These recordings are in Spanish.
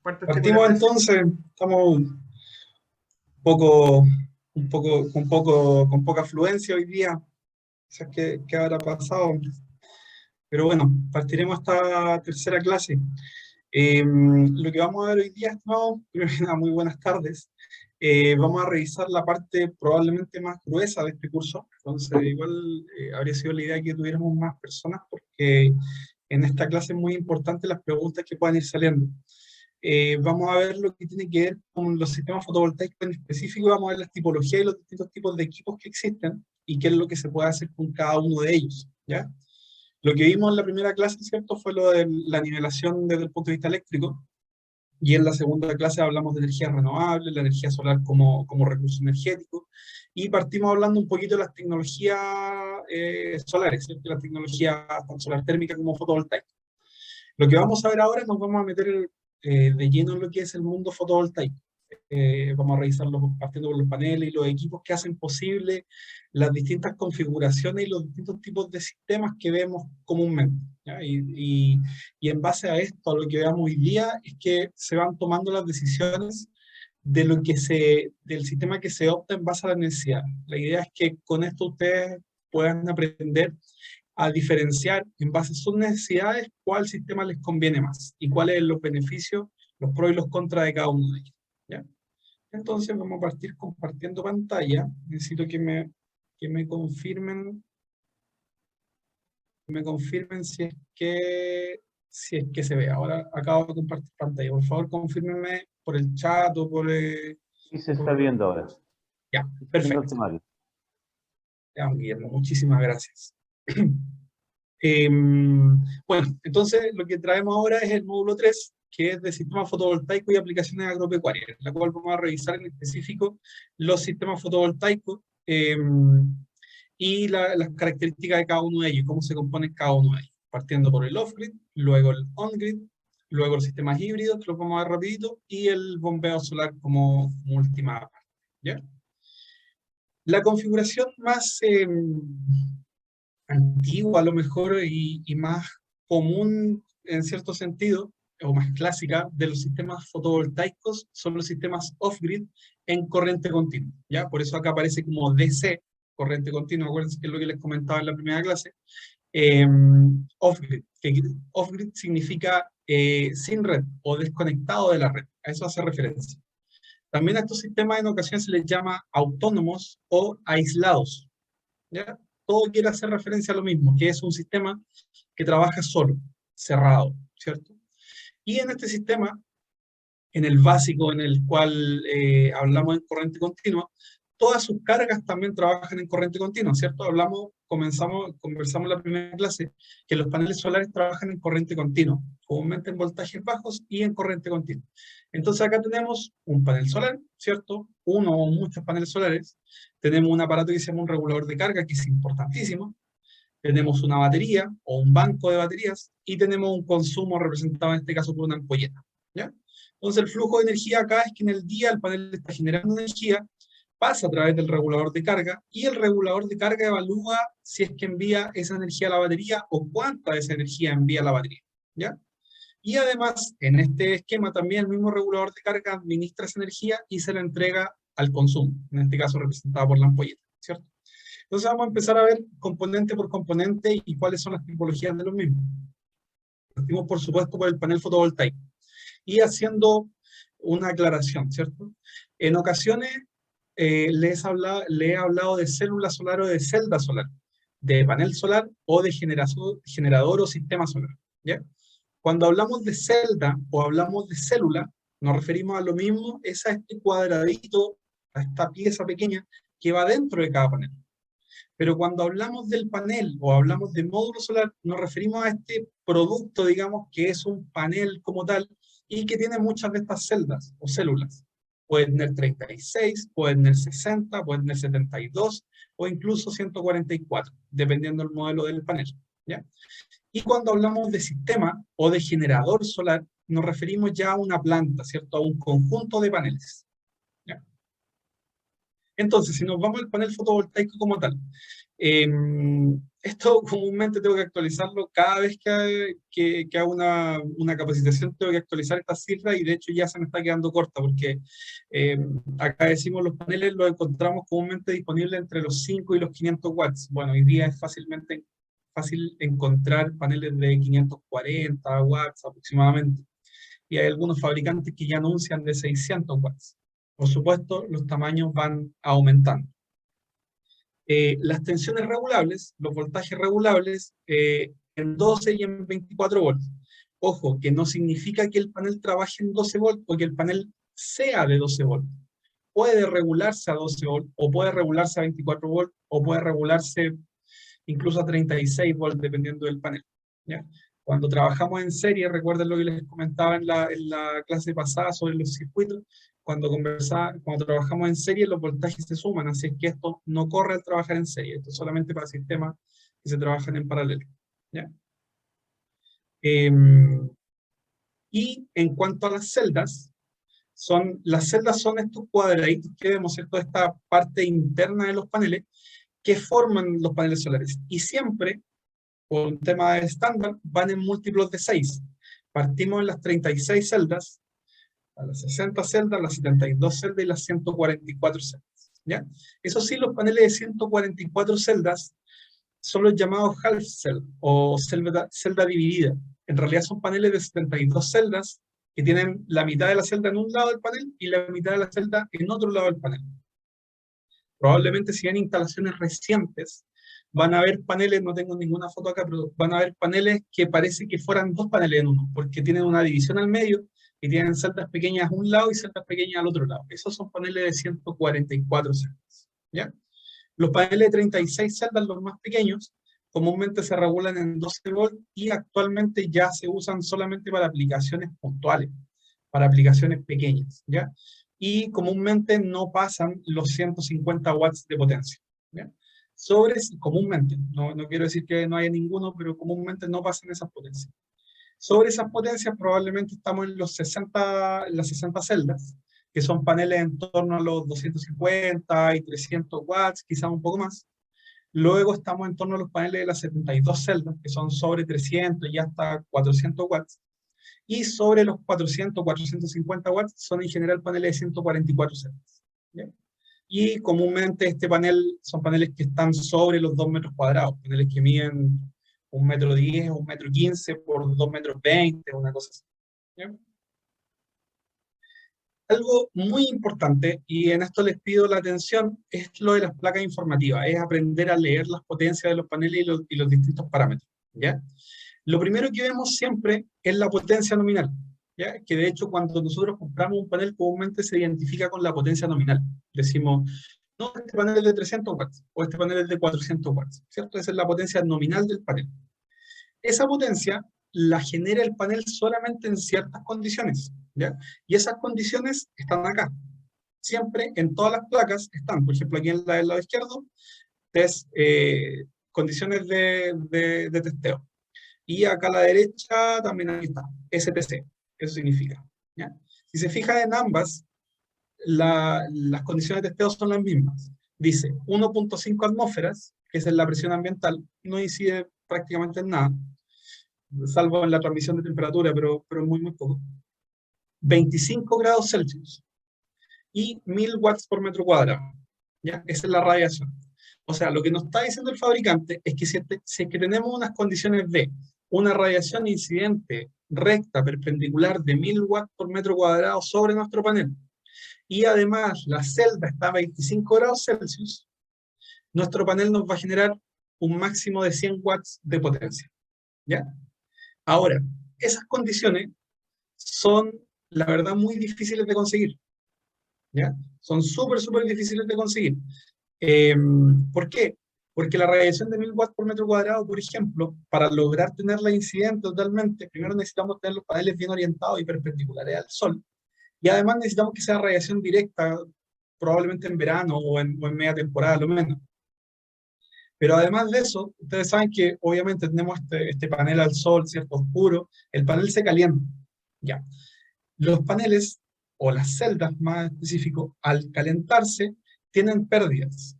¿Cuántos chicos en la Partimos clase? entonces, estamos poco, con poca afluencia hoy día, quizás qué habrá pasado, pero bueno, partiremos esta tercera clase. Lo que vamos a ver hoy día, estimados, primero que nada, muy buenas tardes. Vamos a revisar la parte probablemente más gruesa de este curso, entonces igual habría sido la idea que tuviéramos más personas, porque en esta clase es muy importante las preguntas que puedan ir saliendo. Vamos a ver lo que tiene que ver con los sistemas fotovoltaicos en específico, vamos a ver las tipologías y los distintos tipos de equipos que existen y qué es lo que se puede hacer con cada uno de ellos, ¿ya? Lo que vimos en la primera clase, ¿cierto?, fue lo de la nivelación desde el punto de vista eléctrico, y en la segunda clase hablamos de energía renovable, la energía solar como recurso energético, y partimos hablando un poquito de las tecnologías solares, ¿cierto?, la tecnología tanto solar térmica como fotovoltaica. Lo que vamos a ver ahora, nos vamos a meter de lleno en lo que es el mundo fotovoltaico. Vamos a revisarlo partiendo por los paneles y los equipos que hacen posible las distintas configuraciones y los distintos tipos de sistemas que vemos comúnmente, ¿ya? Y en base a esto, a lo que veamos hoy día, es que se van tomando las decisiones de del sistema que se opta en base a la necesidad. La idea es que con esto ustedes puedan aprender a diferenciar en base a sus necesidades cuál sistema les conviene más y cuáles son los beneficios, los pros y los contras de cada uno de ellos, ¿ya? Entonces vamos a partir compartiendo pantalla. Necesito que me confirmen si es que se ve. Ahora acabo de compartir pantalla. Por favor, confírmenme por el chat o Sí, se está viendo ahora. Ya, Sí, está viendo el perfecto. temario. Ya, Guillermo, muchísimas gracias. Bueno, entonces lo que traemos ahora es el módulo 3, que es de sistemas fotovoltaicos y aplicaciones agropecuarias, en la cual vamos a revisar en específico los sistemas fotovoltaicos y las características de cada uno de ellos, cómo se componen cada uno de ellos, partiendo por el off-grid, luego el on-grid, luego los sistemas híbridos, que los vamos a ver rapidito, y el bombeo solar como última parte, ¿ya? La configuración más antigua a lo mejor y más común en cierto sentido, o más clásica, de los sistemas fotovoltaicos son los sistemas off-grid en corriente continua, ¿ya? Por eso acá aparece como DC, corriente continua, acuérdense que es lo que les comentaba en la primera clase. Off-grid, que off-grid significa sin red o desconectado de la red, a eso hace referencia. También a estos sistemas en ocasiones se les llama autónomos o aislados, ¿ya? Todo quiere hacer referencia a lo mismo, que es un sistema que trabaja solo, cerrado, ¿cierto? Y en este sistema, en el básico en el cual hablamos en corriente continua, todas sus cargas también trabajan en corriente continua, ¿cierto? Conversamos en la primera clase que los paneles solares trabajan en corriente continua, comúnmente en voltajes bajos y en corriente continua. Entonces acá tenemos un panel solar, ¿cierto? Uno o muchos paneles solares. Tenemos un aparato que se llama un regulador de carga, que es importantísimo. Tenemos una batería o un banco de baterías y tenemos un consumo representado en este caso por una ampolleta, ¿ya? Entonces el flujo de energía acá es que en el día el panel está generando energía, pasa a través del regulador de carga y el regulador de carga evalúa si es que envía esa energía a la batería o cuánta de esa energía envía a la batería, ¿ya? Y además, en este esquema también el mismo regulador de carga administra esa energía y se la entrega al consumo, en este caso representado por la ampolleta, ¿cierto? Entonces vamos a empezar a ver componente por componente y cuáles son las tipologías de los mismos. Partimos, por supuesto, por el panel fotovoltaico. Y haciendo una aclaración, ¿cierto? En ocasiones le he hablado de célula solar o de celda solar, de panel solar o de generador o sistema solar, ¿ya? Cuando hablamos de celda o hablamos de célula, nos referimos a lo mismo, es a este cuadradito, a esta pieza pequeña que va dentro de cada panel. Pero cuando hablamos del panel o hablamos de módulo solar, nos referimos a este producto, digamos, que es un panel como tal y que tiene muchas de estas celdas o células. Puede tener 36, puede tener 60, puede tener 72 o incluso 144, dependiendo del modelo del panel, ¿ya? Y cuando hablamos de sistema o de generador solar, nos referimos ya a una planta, ¿cierto? A un conjunto de paneles, ¿ya? Entonces, si nos vamos al panel fotovoltaico como tal, esto comúnmente tengo que actualizarlo cada vez que hago una capacitación, tengo que actualizar esta cifra y de hecho ya se me está quedando corta porque acá decimos los paneles los encontramos comúnmente disponibles entre los 5 y los 500 watts. Bueno, hoy día es fácil encontrar paneles de 540 watts aproximadamente. Y hay algunos fabricantes que ya anuncian de 600 watts. Por supuesto, los tamaños van aumentando. Las tensiones regulables, los voltajes regulables, en 12 y en 24 volts. Ojo, que no significa que el panel trabaje en 12 volts o que el panel sea de 12 volts. Puede regularse a 12 volts, o puede regularse a 24 volts, o puede regularse incluso a 36 volts, dependiendo del panel. ¿Ya? Cuando trabajamos en serie, recuerden lo que les comentaba en la clase pasada sobre los circuitos, cuando trabajamos en serie, los voltajes se suman, así es que esto no corre al trabajar en serie, esto es solamente para sistemas que se trabajan en paralelo. ¿Ya? Y en cuanto a las celdas son estos cuadraditos que vemos, ¿cierto? Esta parte interna de los paneles que forman los paneles solares. Y siempre, por un tema de estándar, van en múltiplos de 6. Partimos en las 36 celdas, a las 60 celdas, las 72 celdas y las 144 celdas. ¿Ya? Eso sí, los paneles de 144 celdas son los llamados half cell o celda dividida. En realidad son paneles de 72 celdas que tienen la mitad de la celda en un lado del panel y la mitad de la celda en otro lado del panel. Probablemente si ven instalaciones recientes, van a ver paneles, no tengo ninguna foto acá, pero van a ver paneles que parece que fueran dos paneles en uno, porque tienen una división al medio y tienen celdas pequeñas a un lado y celdas pequeñas al otro lado. Esos son paneles de 144 celdas. ¿Ya? Los paneles de 36 celdas, los más pequeños, comúnmente se regulan en 12 volts y actualmente ya se usan solamente para aplicaciones puntuales, para aplicaciones pequeñas, ¿ya? Y comúnmente no pasan los 150 watts de potencia, ¿ya? Comúnmente, no quiero decir que no haya ninguno, pero comúnmente no pasan esas potencias. Sobre esas potencias probablemente estamos en las 60 celdas, que son paneles en torno a los 250 y 300 watts, quizás un poco más. Luego estamos en torno a los paneles de las 72 celdas, que son sobre 300 y hasta 400 watts. Y sobre los 400, 450 watts son en general paneles de 144 celdas. ¿Ya? Y comúnmente son paneles que están sobre los 2 metros cuadrados, paneles que miden 1,10 m, 1,15 m por 2,20 m, una cosa así. ¿Ya? Algo muy importante, y en esto les pido la atención, es lo de las placas informativas, es aprender a leer las potencias de los paneles y los distintos parámetros. ¿Ya? Lo primero que vemos siempre es la potencia nominal, ¿ya? Que de hecho cuando nosotros compramos un panel comúnmente se identifica con la potencia nominal. Decimos, no, este panel es de 300 watts, o este panel es de 400 watts, ¿cierto? Esa es la potencia nominal del panel. Esa potencia la genera el panel solamente en ciertas condiciones, ¿ya? Y esas condiciones están acá. Siempre en todas las placas están, por ejemplo aquí en la del lado izquierdo, condiciones de testeo. Y acá a la derecha también ahí está, STC, eso significa. ¿Ya? Si se fija en ambas, las condiciones de testeo son las mismas. Dice 1,5 atmósferas, que esa es la presión ambiental, no incide prácticamente en nada, salvo en la transmisión de temperatura, pero muy, muy poco. 25 grados Celsius y 1000 watts por metro cuadrado. ¿Ya? Esa es la radiación. O sea, lo que nos está diciendo el fabricante es que si es que tenemos unas condiciones de una radiación incidente recta perpendicular de 1000 watts por metro cuadrado sobre nuestro panel, y además la celda está a 25 grados Celsius, nuestro panel nos va a generar un máximo de 100 watts de potencia. ¿Ya? Ahora, esas condiciones son, la verdad, muy difíciles de conseguir. ¿Ya? Son súper difíciles de conseguir. ¿Por qué? Porque la radiación de 1000 watts por metro cuadrado, por ejemplo, para lograr tenerla incidente totalmente, primero necesitamos tener los paneles bien orientados y perpendiculares al sol. Y además necesitamos que sea radiación directa, probablemente en verano o en media temporada, lo menos. Pero además de eso, ustedes saben que obviamente tenemos este panel al sol, ¿cierto? Oscuro, el panel se calienta. Ya. Los paneles, o las celdas más específico, al calentarse, tienen pérdidas,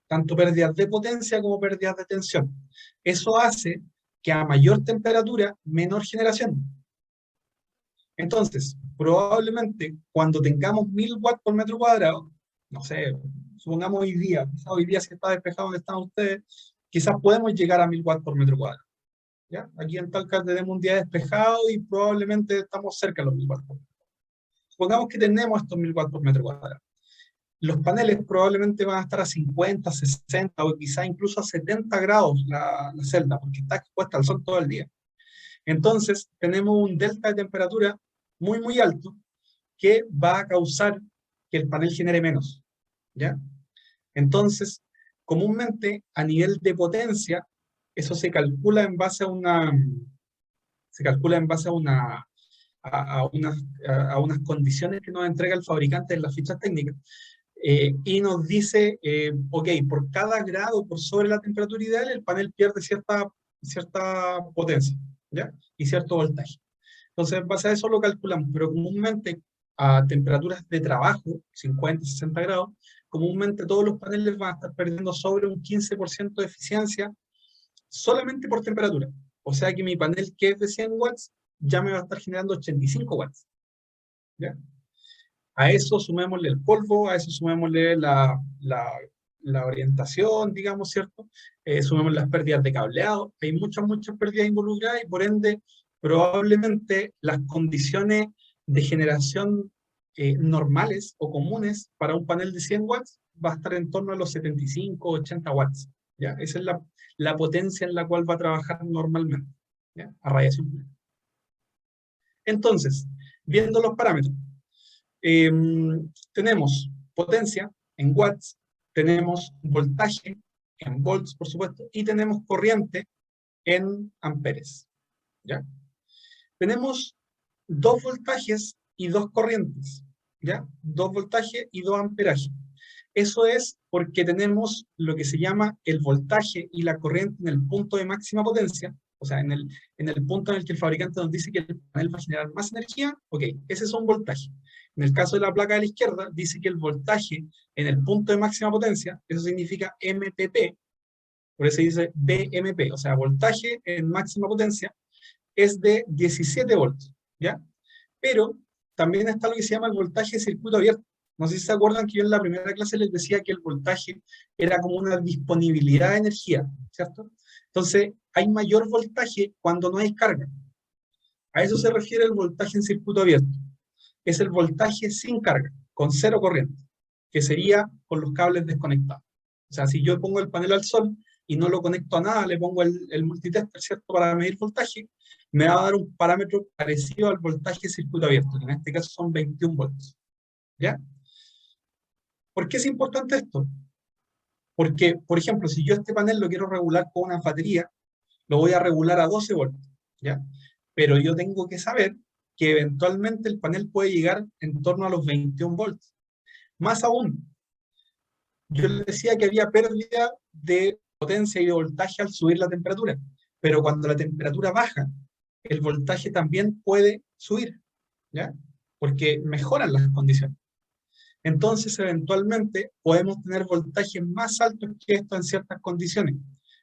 tanto pérdidas de potencia como pérdidas de tensión. Eso hace que a mayor temperatura, menor generación. Entonces, probablemente cuando tengamos 1000 watts por metro cuadrado, no sé, supongamos hoy día si está despejado donde están ustedes, quizás podemos llegar a 1000 watts por metro cuadrado. ¿Ya? Aquí en Talca tenemos un día despejado y probablemente estamos cerca de los 1000 watts por metro cuadrado. Supongamos que tenemos estos 1000 watts por metro cuadrado. Los paneles probablemente van a estar a 50, 60 o quizá incluso a 70 grados la celda, porque está expuesta al sol todo el día. Entonces, tenemos un delta de temperatura muy, muy alto que va a causar que el panel genere menos, ¿ya? Entonces, comúnmente, a nivel de potencia, eso se calcula en base a unas condiciones que nos entrega el fabricante en las fichas técnicas, y nos dice, ok, por cada grado por sobre la temperatura ideal, el panel pierde cierta potencia, ¿ya? Y cierto voltaje. Entonces, en base a eso lo calculamos, pero comúnmente a temperaturas de trabajo, 50, 60 grados, comúnmente todos los paneles van a estar perdiendo sobre un 15% de eficiencia solamente por temperatura. O sea que mi panel que es de 100 watts ya me va a estar generando 85 watts, ¿ya? A eso sumémosle el polvo, a eso sumémosle la orientación, digamos, ¿cierto? Sumemos las pérdidas de cableado. Hay muchas, muchas pérdidas involucradas y por ende, probablemente las condiciones de generación normales o comunes para un panel de 100 watts va a estar en torno a los 75, 80 watts. ¿Ya? Esa es la potencia en la cual va a trabajar normalmente, ¿ya? A radiación plena. Entonces, viendo los parámetros, tenemos potencia en watts, tenemos voltaje en volts, por supuesto, y tenemos corriente en amperes, ¿ya? Tenemos 2 voltajes y 2 corrientes, ¿ya? 2 voltajes y 2 amperajes. Eso es porque tenemos lo que se llama el voltaje y la corriente en el punto de máxima potencia, o sea, en el punto en el que el fabricante nos dice que el panel va a generar más energía, ok, ese es un voltaje. En el caso de la placa de la izquierda, dice que el voltaje en el punto de máxima potencia, eso significa MPP, por eso dice BMP, o sea, voltaje en máxima potencia, es de 17 volts, ¿ya? Pero también está lo que se llama el voltaje de circuito abierto. No sé si se acuerdan que yo en la primera clase les decía que el voltaje era como una disponibilidad de energía, ¿cierto? Entonces, hay mayor voltaje cuando no hay carga. A eso se refiere el voltaje en circuito abierto. Es el voltaje sin carga, con cero corriente, que sería con los cables desconectados. O sea, si yo pongo el panel al sol y no lo conecto a nada, le pongo el multitester, ¿cierto?, para medir voltaje, me va a dar un parámetro parecido al voltaje de circuito abierto, que en este caso son 21 volts. ¿Ya? ¿Por qué es importante esto? Porque, por ejemplo, si yo este panel lo quiero regular con una batería, lo voy a regular a 12 volts, ¿ya? Pero yo tengo que saber que eventualmente el panel puede llegar en torno a los 21 volts. Más aún, yo les decía que había pérdida de potencia y de voltaje al subir la temperatura, pero cuando la temperatura baja, el voltaje también puede subir, ¿ya? Porque mejoran las condiciones. Entonces, eventualmente, podemos tener voltajes más altos que esto en ciertas condiciones.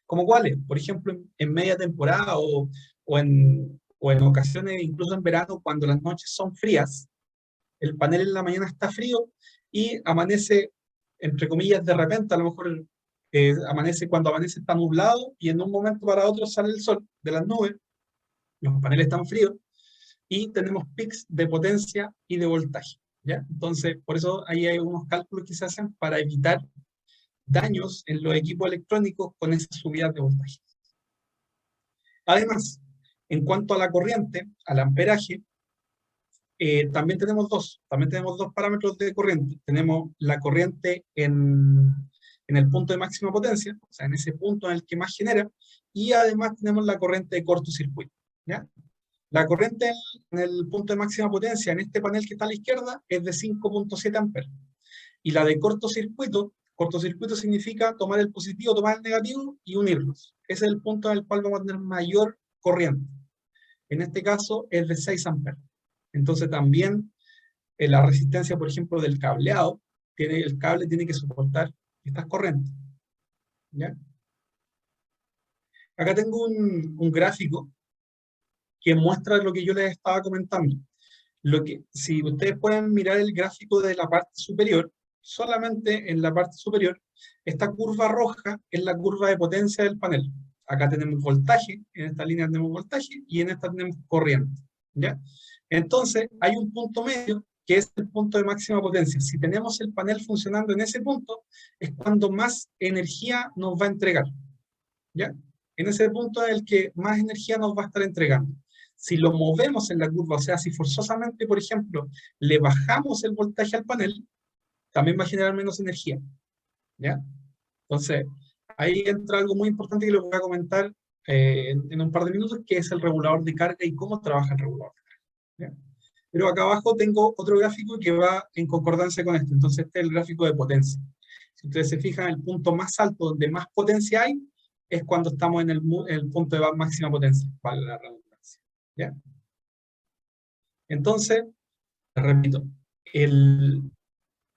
¿Como cuáles? Por ejemplo, en media temporada o en ocasiones, incluso en verano, cuando las noches son frías, el panel en la mañana está frío y amanece, entre comillas, de repente, a lo mejor cuando amanece está nublado y en un momento para otro sale el sol de las nubes, los paneles están fríos y tenemos pics de potencia y de voltaje, ¿ya? Entonces, por eso ahí hay unos cálculos que se hacen para evitar daños en los equipos electrónicos con esas subidas de voltaje. Además, en cuanto a la corriente, al amperaje, también tenemos dos parámetros de corriente. Tenemos la corriente en el punto de máxima potencia, o sea, en ese punto en el que más genera, y además tenemos la corriente de cortocircuito, ¿ya? La corriente en el punto de máxima potencia en este panel que está a la izquierda es de 5.7 amperes. Y la de cortocircuito significa tomar el positivo, tomar el negativo y unirlos. Ese es el punto en el cual vamos a tener mayor corriente. En este caso es de 6 amperes. Entonces también la resistencia, por ejemplo, del cableado el cable tiene que soportar estas corrientes, ¿ya? Acá tengo un gráfico que muestra lo que yo les estaba comentando. Si ustedes pueden mirar el gráfico de la parte superior, solamente en la parte superior, esta curva roja es la curva de potencia del panel. Acá tenemos voltaje, en esta línea tenemos voltaje, y en esta tenemos corriente, ¿ya? Entonces, hay un punto medio, que es el punto de máxima potencia. Si tenemos el panel funcionando en ese punto, es cuando más energía nos va a entregar, ¿ya? En ese punto es el que más energía nos va a estar entregando. Si lo movemos en la curva, o sea, si forzosamente, por ejemplo, le bajamos el voltaje al panel, también va a generar menos energía, ¿ya? Entonces, ahí entra algo muy importante que les voy a comentar en un par de minutos, que es el regulador de carga y cómo trabaja el regulador de carga, ¿ya? Pero acá abajo tengo otro gráfico que va en concordancia con este. Entonces, este es el gráfico de potencia. Si ustedes se fijan, el punto más alto donde más potencia hay es cuando estamos en el punto de máxima potencia, vale la redundancia, ¿ya? Entonces, repito, el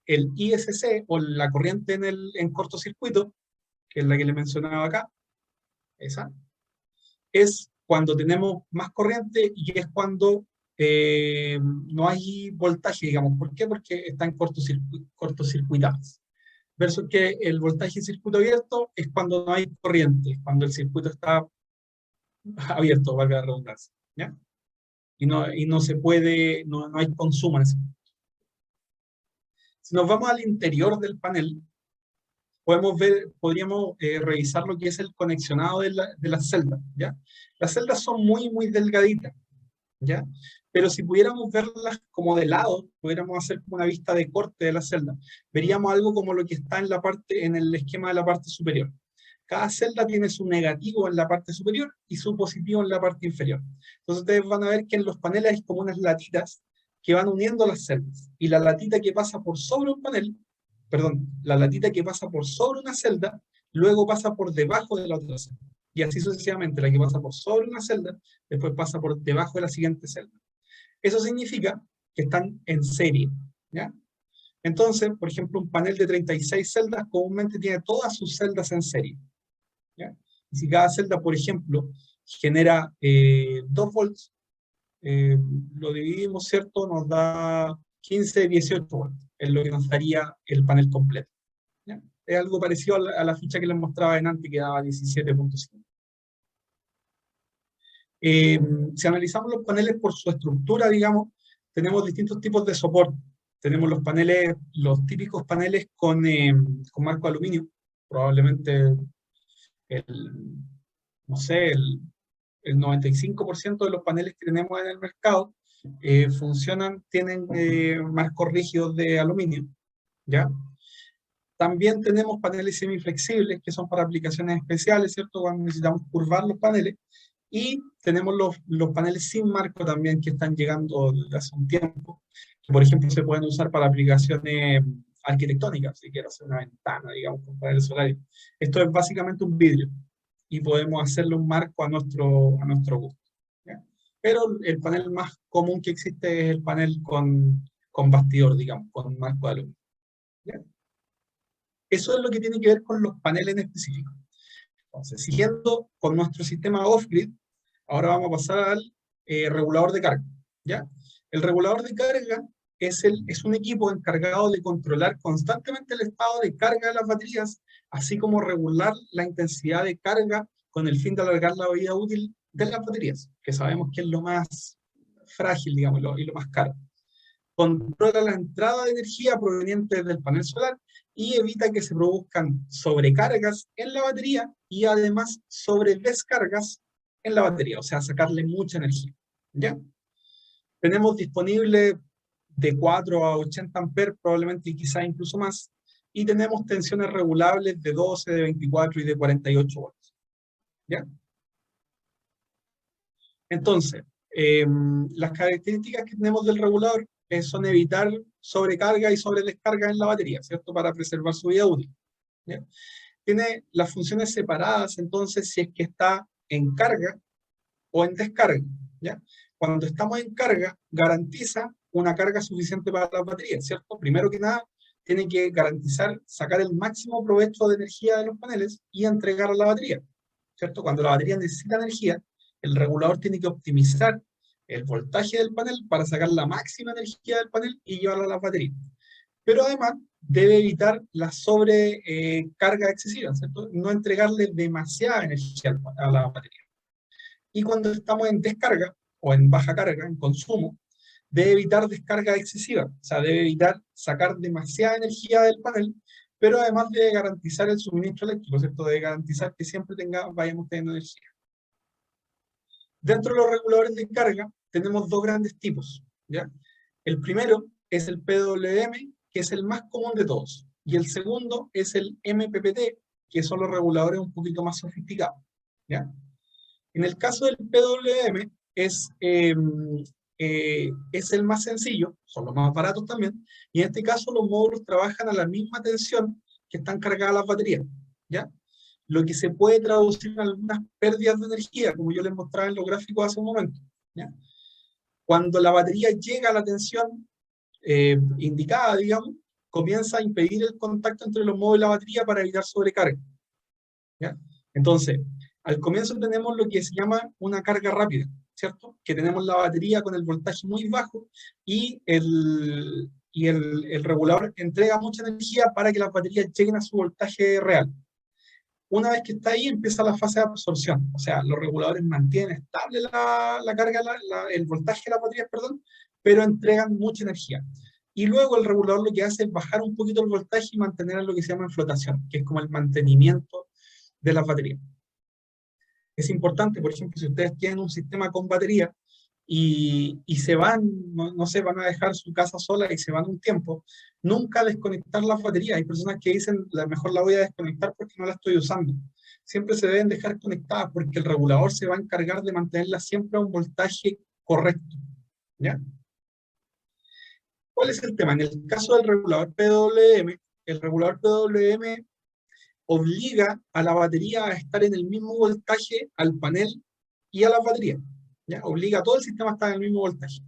ISC o la corriente en cortocircuito, que es la que le mencionaba acá, esa, es cuando tenemos más corriente y es cuando no hay voltaje, digamos. ¿Por qué? Porque están cortocircuitadas. Versus que el voltaje en circuito abierto es cuando no hay corriente, cuando el circuito está abierto, valga la redundancia, ¿ya? Y no se puede, no hay consumo en ese momento. Si nos vamos al interior del panel, podríamos revisar lo que es el conexionado de las celdas, ¿ya? Las celdas son muy delgaditas, ¿ya? Pero si pudiéramos verlas como de lado, pudiéramos hacer como una vista de corte de la celda, veríamos algo como lo que está en el esquema de la parte superior. Cada celda tiene su negativo en la parte superior y su positivo en la parte inferior. Entonces ustedes van a ver que en los paneles hay como unas latitas que van uniendo las celdas. Y la latita que pasa por sobre un panel, perdón, la latita que pasa por sobre una celda, luego pasa por debajo de la otra celda. Y así sucesivamente, la que pasa por sobre una celda, después pasa por debajo de la siguiente celda. Eso significa que están en serie, ¿ya? Entonces, por ejemplo, un panel de 36 celdas comúnmente tiene todas sus celdas en serie, ¿ya? Y si cada celda, por ejemplo, genera 2 volts, lo dividimos, ¿cierto? Nos da 15, 18 volts, es lo que nos daría el panel completo, ¿ya? Es algo parecido a la ficha que les mostraba en antes, que daba 17.5. Si analizamos los paneles por su estructura, digamos, tenemos distintos tipos de soporte. Tenemos los paneles, los típicos paneles con marco de aluminio, probablemente no sé, el 95% de los paneles que tenemos en el mercado tienen marcos rígidos de aluminio, ¿ya? También tenemos paneles semiflexibles, que son para aplicaciones especiales, ¿cierto? Cuando necesitamos curvar los paneles. Y tenemos los paneles sin marco también, que están llegando desde hace un tiempo, que por ejemplo se pueden usar para aplicaciones arquitectónicas, si quiero hacer una ventana, digamos, con paneles solares. Esto es básicamente un vidrio, y podemos hacerle un marco a nuestro gusto, ¿ya? Pero el panel más común que existe es el panel con bastidor, digamos, con marco de aluminio, ¿ya? Eso es lo que tiene que ver con los paneles en específico. Entonces, siguiendo con nuestro sistema off-grid, ahora vamos a pasar al regulador de carga, ¿ya? El regulador de carga es un equipo encargado de controlar constantemente el estado de carga de las baterías, así como regular la intensidad de carga con el fin de alargar la vida útil de las baterías, que sabemos que es lo más frágil, digamos, y lo más caro. Controla la entrada de energía proveniente del panel solar y evita que se produzcan sobrecargas en la batería y además sobredescargas en la batería, o sea, sacarle mucha energía, ¿ya? Tenemos disponible de 4 a 80 amperes, probablemente y quizá incluso más, y tenemos tensiones regulables de 12, de 24 y de 48 volts, ¿ya? Entonces, las características que tenemos del regulador son evitar sobrecarga y sobredescarga en la batería, ¿cierto? Para preservar su vida útil, ¿ya? Tiene las funciones separadas, entonces, si es que está en carga o en descarga, ¿ya? Cuando estamos en carga, garantiza una carga suficiente para las baterías, ¿cierto? Primero que nada, tiene que garantizar sacar el máximo provecho de energía de los paneles y entregar a la batería, ¿cierto? Cuando la batería necesita energía, el regulador tiene que optimizar el voltaje del panel para sacar la máxima energía del panel y llevarla a la batería. Pero además debe evitar la sobrecarga excesiva, ¿cierto? No entregarle demasiada energía a la batería. Y cuando estamos en descarga o en baja carga, en consumo, debe evitar descarga excesiva, o sea, debe evitar sacar demasiada energía del panel, pero además debe garantizar el suministro eléctrico, ¿cierto? Debe garantizar que siempre vayamos teniendo energía. Dentro de los reguladores de carga tenemos dos grandes tipos, ¿ya? El primero es el PWM, que es el más común de todos, y el segundo es el MPPT, que son los reguladores un poquito más sofisticados, ¿ya? En el caso del PWM es el más sencillo, son los más baratos también, y en este caso los módulos trabajan a la misma tensión que están cargadas las baterías, ¿ya? Lo que se puede traducir en algunas pérdidas de energía, como yo les mostraba en los gráficos hace un momento, ¿ya? Cuando la batería llega a la tensión indicada, digamos, comienza a impedir el contacto entre los módulos y la batería para evitar sobrecarga, ¿ya? Entonces, al comienzo tenemos lo que se llama una carga rápida, ¿cierto? Que tenemos la batería con el voltaje muy bajo y el regulador entrega mucha energía para que las baterías lleguen a su voltaje real. Una vez que está ahí, empieza la fase de absorción. O sea, los reguladores mantienen estable la carga, el voltaje de las baterías, perdón, pero entregan mucha energía. Y luego el regulador lo que hace es bajar un poquito el voltaje y mantener lo que se llama en flotación, que es como el mantenimiento de las baterías. Es importante, por ejemplo, si ustedes tienen un sistema con batería y se van, no se van a dejar su casa sola y se van un tiempo, nunca desconectar las baterías. Hay personas que dicen, mejor la voy a desconectar porque no la estoy usando. Siempre se deben dejar conectadas porque el regulador se va a encargar de mantenerla siempre a un voltaje correcto, ¿ya? ¿Cuál es el tema? En el caso del regulador PWM, el regulador PWM obliga a la batería a estar en el mismo voltaje al panel y a las baterías, ¿ya? Obliga a todo el sistema a estar en el mismo voltaje.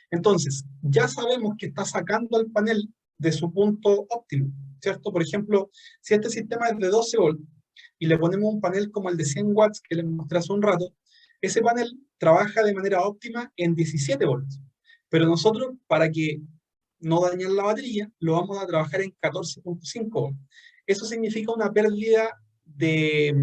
Entonces, ya sabemos que está sacando al panel de su punto óptimo, ¿cierto? Por ejemplo, si este sistema es de 12 volts y le ponemos un panel como el de 100 watts que les mostré hace un rato, ese panel trabaja de manera óptima en 17 volts. Pero nosotros, para que no dañar la batería, lo vamos a trabajar en 14.5 volts. Eso significa una pérdida de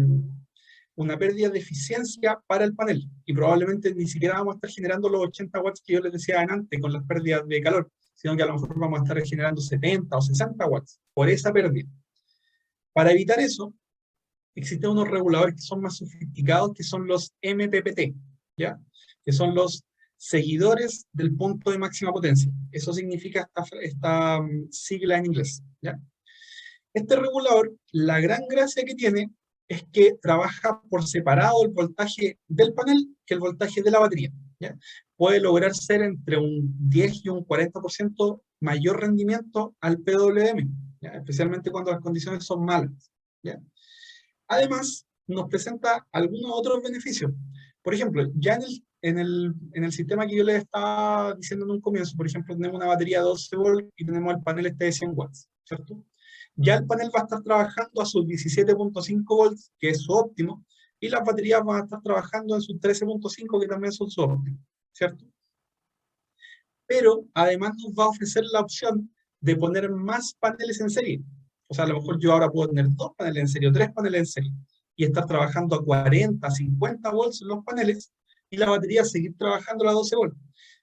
eficiencia para el panel y probablemente ni siquiera vamos a estar generando los 80 watts que yo les decía antes con las pérdidas de calor, sino que a lo mejor vamos a estar generando 70 o 60 watts por esa pérdida. Para evitar eso, existen unos reguladores que son más sofisticados, que son los MPPT, ¿ya? Que son los seguidores del punto de máxima potencia. Eso significa esta sigla en inglés, ¿ya? Este regulador, la gran gracia que tiene es que trabaja por separado el voltaje del panel que el voltaje de la batería, ¿ya? Puede lograr ser entre un 10 y un 40% mayor rendimiento al PWM, ¿ya? Especialmente cuando las condiciones son malas, ¿ya? Además, nos presenta algunos otros beneficios. Por ejemplo, ya en el sistema que yo les estaba diciendo en un comienzo, por ejemplo, tenemos una batería de 12 volts y tenemos el panel este de 100 watts, ¿cierto? Ya el panel va a estar trabajando a sus 17.5 volts, que es su óptimo, y las baterías van a estar trabajando en sus 13.5, que también son su óptimo, ¿cierto? Pero además nos va a ofrecer la opción de poner más paneles en serie. O sea, a lo mejor yo ahora puedo tener 2 paneles en serie o 3 paneles en serie y estar trabajando a 40, 50 volts en los paneles y la batería seguir trabajando a 12 volts.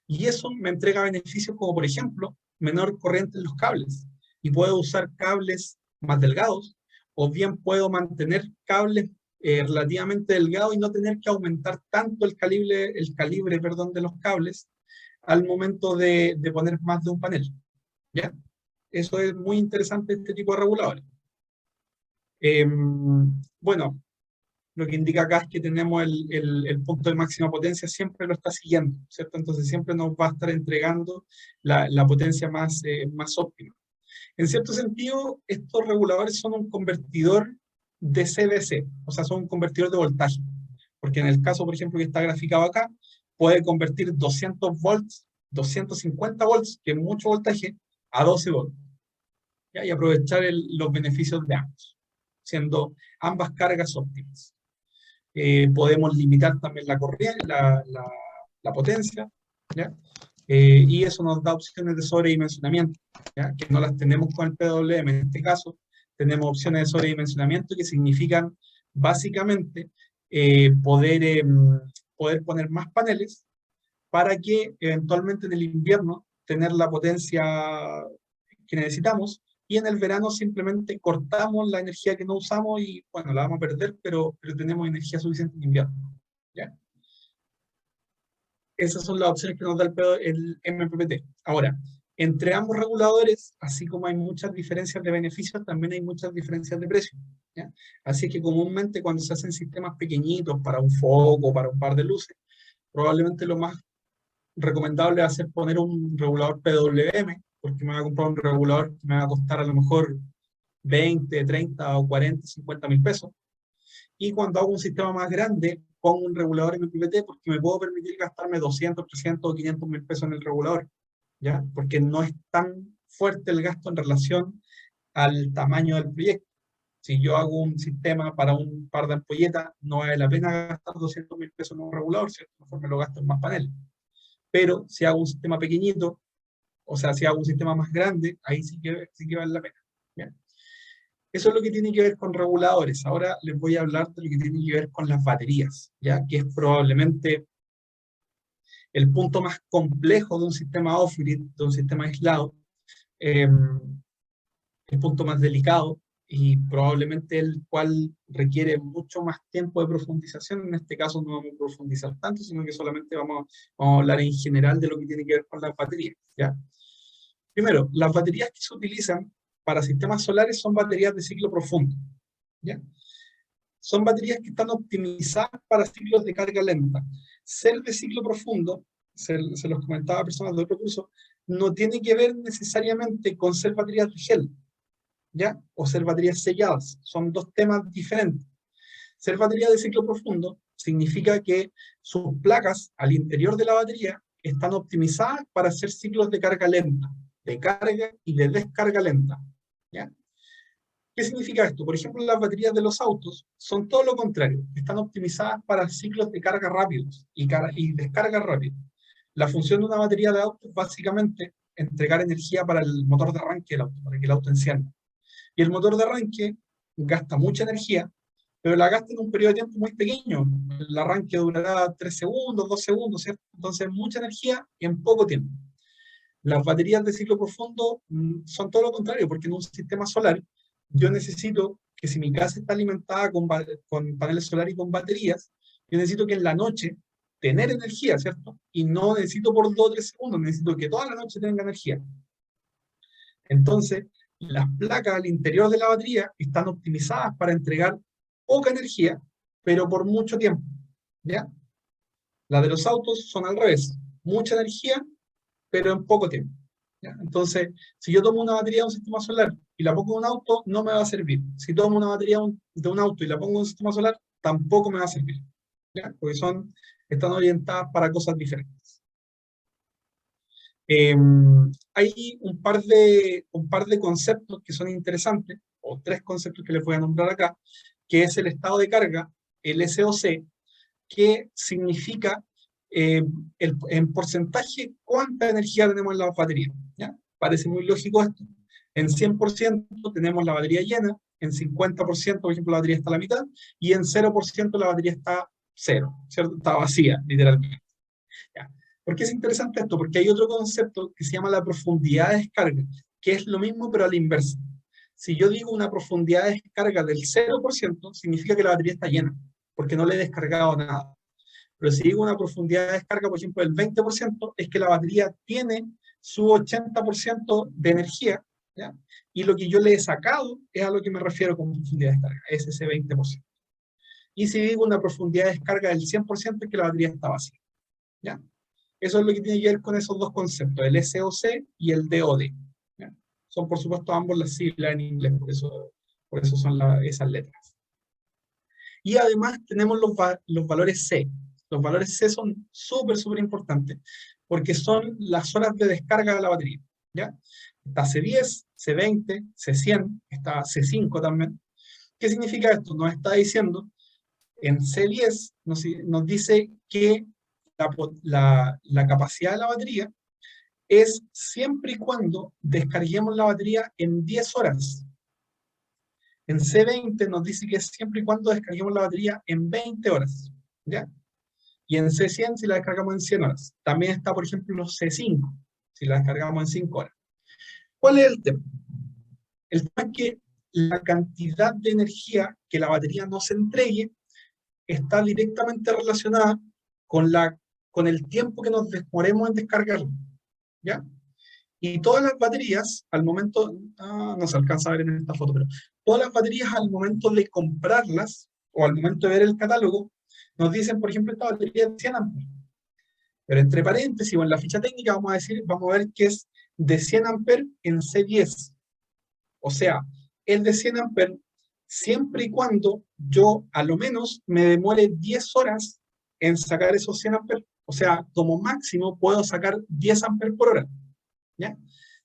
Y eso me entrega beneficios como, por ejemplo, menor corriente en los cables. Y puedo usar cables más delgados, o bien puedo mantener cables relativamente delgados y no tener que aumentar tanto el calibre de los cables al momento de poner más de un panel, ¿ya? Eso es muy interesante, este tipo de reguladores. Bueno, lo que indica acá es que tenemos el punto de máxima potencia, siempre lo está siguiendo, ¿cierto? Entonces siempre nos va a estar entregando la potencia más óptima. En cierto sentido, estos reguladores son un convertidor de DC-DC, o sea, son un convertidor de voltaje. Porque en el caso, por ejemplo, que está graficado acá, puede convertir 200 volts, 250 volts, que es mucho voltaje, a 12 volts. ¿ya? Y aprovechar los beneficios de ambos, siendo ambas cargas óptimas. Podemos limitar también la corriente, la potencia, ¿ya? Y eso nos da opciones de sobredimensionamiento, ¿ya? Que no las tenemos con el PWM. En este caso, tenemos opciones de sobredimensionamiento que significan básicamente poder poner más paneles para que eventualmente en el invierno tener la potencia que necesitamos, y en el verano simplemente cortamos la energía que no usamos y, bueno, la vamos a perder, pero tenemos energía suficiente en invierno, ¿ya? Esas son las opciones que nos da el MPPT. Ahora, entre ambos reguladores, así como hay muchas diferencias de beneficios, también hay muchas diferencias de precio, ¿ya? Así que comúnmente cuando se hacen sistemas pequeñitos para un foco, para un par de luces, probablemente lo más recomendable va a ser poner un regulador PWM, porque me va a comprar un regulador que me va a costar a lo mejor 20, 30 o 40, 50 mil pesos. Y cuando hago un sistema más grande, pongo un regulador MPPT porque me puedo permitir gastarme 200, 300 o 500 mil pesos en el regulador, ¿ya? Porque no es tan fuerte el gasto en relación al tamaño del proyecto. Si yo hago un sistema para un par de ampolletas, no vale la pena gastar 200 mil pesos en un regulador, ¿cierto? Mejor me lo gasto en más paneles. Pero si hago un sistema pequeñito, o sea, si hago un sistema más grande, ahí sí que vale la pena. ¿Bien? Eso es lo que tiene que ver con reguladores. Ahora les voy a hablar de lo que tiene que ver con las baterías, ¿ya? Que es probablemente el punto más complejo de un sistema off-grid, de un sistema aislado, eh, el punto más delicado y probablemente el cual requiere mucho más tiempo de profundización. En este caso no vamos a profundizar tanto, sino que solamente vamos a hablar en general de lo que tiene que ver con las baterías, ¿ya? Primero, las baterías que se utilizan para sistemas solares son baterías de ciclo profundo, ¿ya? Son baterías que están optimizadas para ciclos de carga lenta. Ser de ciclo profundo, se los comentaba a personas de otro curso, no tiene que ver necesariamente con ser baterías de gel, ¿ya? O ser baterías selladas. Son dos temas diferentes. Ser batería de ciclo profundo significa que sus placas al interior de la batería están optimizadas para hacer ciclos de carga lenta, de carga y de descarga lenta, ¿ya? ¿Qué significa esto? Por ejemplo, las baterías de los autos son todo lo contrario, están optimizadas para ciclos de carga rápidos y descarga rápidos. La función de una batería de auto es básicamente entregar energía para el motor de arranque del auto, para que el auto encienda. Y el motor de arranque gasta mucha energía, pero la gasta en un periodo de tiempo muy pequeño. El arranque durará 3 segundos, 2 segundos, ¿cierto? Entonces, mucha energía en poco tiempo. Las baterías de ciclo profundo son todo lo contrario, porque en un sistema solar yo necesito que si mi casa está alimentada con paneles solares y con baterías, yo necesito que en la noche tener energía, ¿cierto? Y no necesito por 2 o 3 segundos, necesito que toda la noche tenga energía. Entonces, las placas al interior de la batería están optimizadas para entregar poca energía, pero por mucho tiempo, ¿ya? Las de los autos son al revés, mucha energía, pero en poco tiempo, ¿ya? Entonces, si yo tomo una batería de un sistema solar y la pongo en un auto, no me va a servir. Si tomo una batería de un auto y la pongo en un sistema solar, tampoco me va a servir, ¿ya? Porque están orientadas para cosas diferentes. Hay un par de conceptos que son interesantes, o 3 conceptos que les voy a nombrar acá, que es el estado de carga, el SOC, que significa en porcentaje cuánta energía tenemos en la batería, ¿ya? Parece muy lógico esto. En 100% tenemos la batería llena, en 50%, por ejemplo, la batería está a la mitad, y en 0% la batería está cero, ¿cierto? Está vacía, literalmente. ¿Ya? ¿Por qué es interesante esto? Porque hay otro concepto que se llama la profundidad de descarga, que es lo mismo pero a la inversa. Si yo digo una profundidad de descarga del 0%, significa que la batería está llena, porque no le he descargado nada. Pero si digo una profundidad de descarga, por ejemplo, del 20%, es que la batería tiene su 80% de energía, ¿ya? Y lo que yo le he sacado es a lo que me refiero con profundidad de descarga, es ese 20%. Y si digo una profundidad de descarga del 100%, es que la batería está vacía, ¿ya? Eso es lo que tiene que ver con esos dos conceptos, el SOC y el DOD, ¿ya? Son, por supuesto, ambos las siglas en inglés, por eso son esas letras. Y además tenemos los valores C. Los valores C son súper importantes, porque son las horas de descarga de la batería, ¿ya? Está C10, C20, C100, está C5 también. ¿Qué significa esto? Nos está diciendo, en C10 nos dice que la capacidad de la batería es siempre y cuando descarguemos la batería en 10 horas. En C20 nos dice que es siempre y cuando descarguemos la batería en 20 horas, ¿ya? Y en C100 si la descargamos en 100 horas. También está, por ejemplo, C5, si la descargamos en 5 horas. ¿Cuál es el tema? El tema es que la cantidad de energía que la batería nos entregue está directamente relacionada con el tiempo que nos demoremos en descargarla, ¿ya? Y todas las baterías, al momento, no se alcanza a ver en esta foto, pero todas las baterías al momento de comprarlas, o al momento de ver el catálogo, nos dicen, por ejemplo, esta batería de 100 amperes. Pero entre paréntesis, o en la ficha técnica, vamos a ver que es de 100 amperes en C10. O sea, el de 100 amperes, siempre y cuando yo, a lo menos, me demore 10 horas en sacar esos 100 amperes. O sea, como máximo puedo sacar 10 amperes por hora. ¿Ya?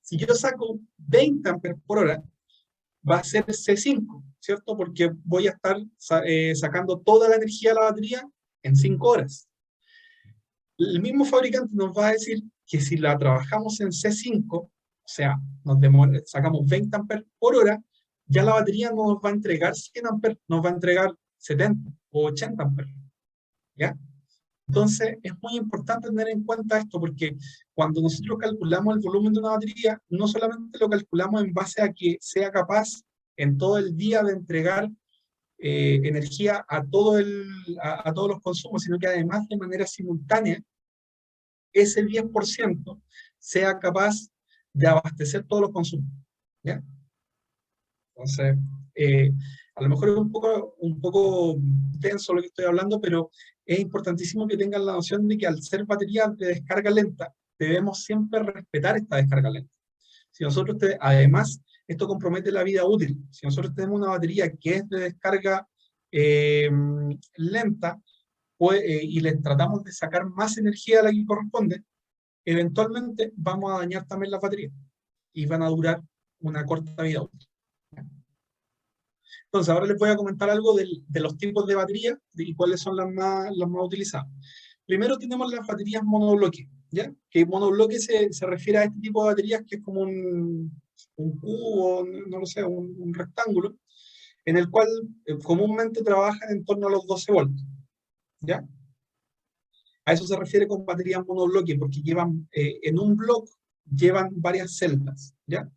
Si yo saco 20 amperes por hora, va a ser C5, ¿cierto? Porque voy a estar sacando toda la energía de la batería en 5 horas. El mismo fabricante nos va a decir que si la trabajamos en C5, o sea, sacamos 20 amperes por hora, ya la batería no nos va a entregar 100 amperes, nos va a entregar 70 o 80 amperes. ¿Ya? Entonces, es muy importante tener en cuenta esto, porque cuando nosotros calculamos el volumen de una batería, no solamente lo calculamos en base a que sea capaz en todo el día de entregar energía a todos los consumos, sino que además de manera simultánea, ese 10% sea capaz de abastecer todos los consumos. ¿Ya? Entonces, a lo mejor es un poco denso lo que estoy hablando, pero es importantísimo que tengan la noción de que al ser baterías de descarga lenta, debemos siempre respetar esta descarga lenta. Si nosotros, además, esto compromete la vida útil. Si nosotros tenemos una batería que es de descarga lenta, y les tratamos de sacar más energía a la que corresponde, eventualmente vamos a dañar también las baterías y van a durar una corta vida útil. Entonces, ahora les voy a comentar algo de los tipos de baterías y cuáles son las más utilizadas. Primero tenemos las baterías monobloque, ¿ya? Que monobloque se refiere a este tipo de baterías que es como un cubo, no lo sé, un rectángulo, en el cual comúnmente trabajan en torno a los 12 voltios, ¿ya? A eso se refiere con baterías monobloque, porque llevan, en un bloque, llevan varias celdas, ¿ya?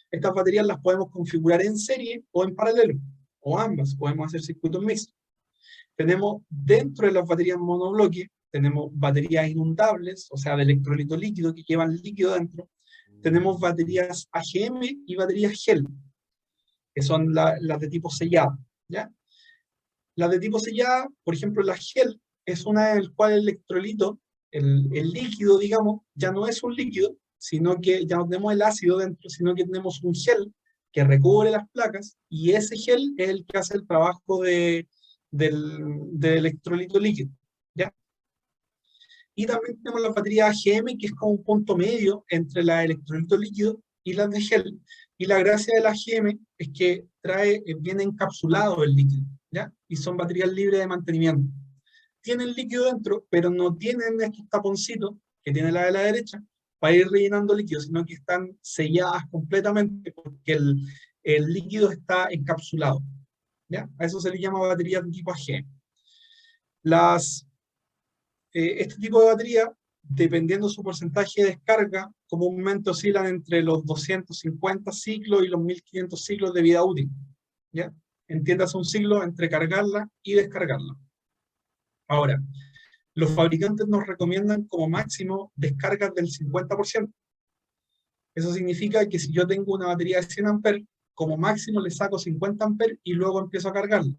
Estas baterías las podemos configurar en serie o en paralelo, o ambas, podemos hacer circuitos mixtos. Tenemos dentro de las baterías monobloque, tenemos baterías inundables, o sea, de electrolito líquido, que llevan líquido dentro. Tenemos baterías AGM y baterías GEL, que son las de tipo sellada, ¿ya? Las de tipo sellada, por ejemplo, la GEL, es una en la cual el electrolito, el líquido, digamos, ya no es un líquido, sino que ya no tenemos el ácido dentro, sino que tenemos un gel que recubre las placas, y ese gel es el que hace el trabajo del electrolito líquido, ¿ya? Y también tenemos la batería AGM, que es como un punto medio entre la electrolito líquido y las de gel. Y la gracia de la AGM es que viene encapsulado el líquido, ¿ya? Y son baterías libres de mantenimiento. Tienen líquido dentro, pero no tienen estos taponcitos que tiene la de la derecha para ir rellenando líquido, sino que están selladas completamente porque el líquido está encapsulado, ¿ya? A eso se le llama batería de tipo AGM. Este tipo de batería, dependiendo su porcentaje de descarga, comúnmente oscilan entre los 250 ciclos y los 1500 ciclos de vida útil, ¿ya? Entiéndase un ciclo entre cargarla y descargarla. Ahora, los fabricantes nos recomiendan como máximo descargas del 50%. Eso significa que si yo tengo una batería de 100 amperes, como máximo le saco 50 amperes y luego empiezo a cargarla.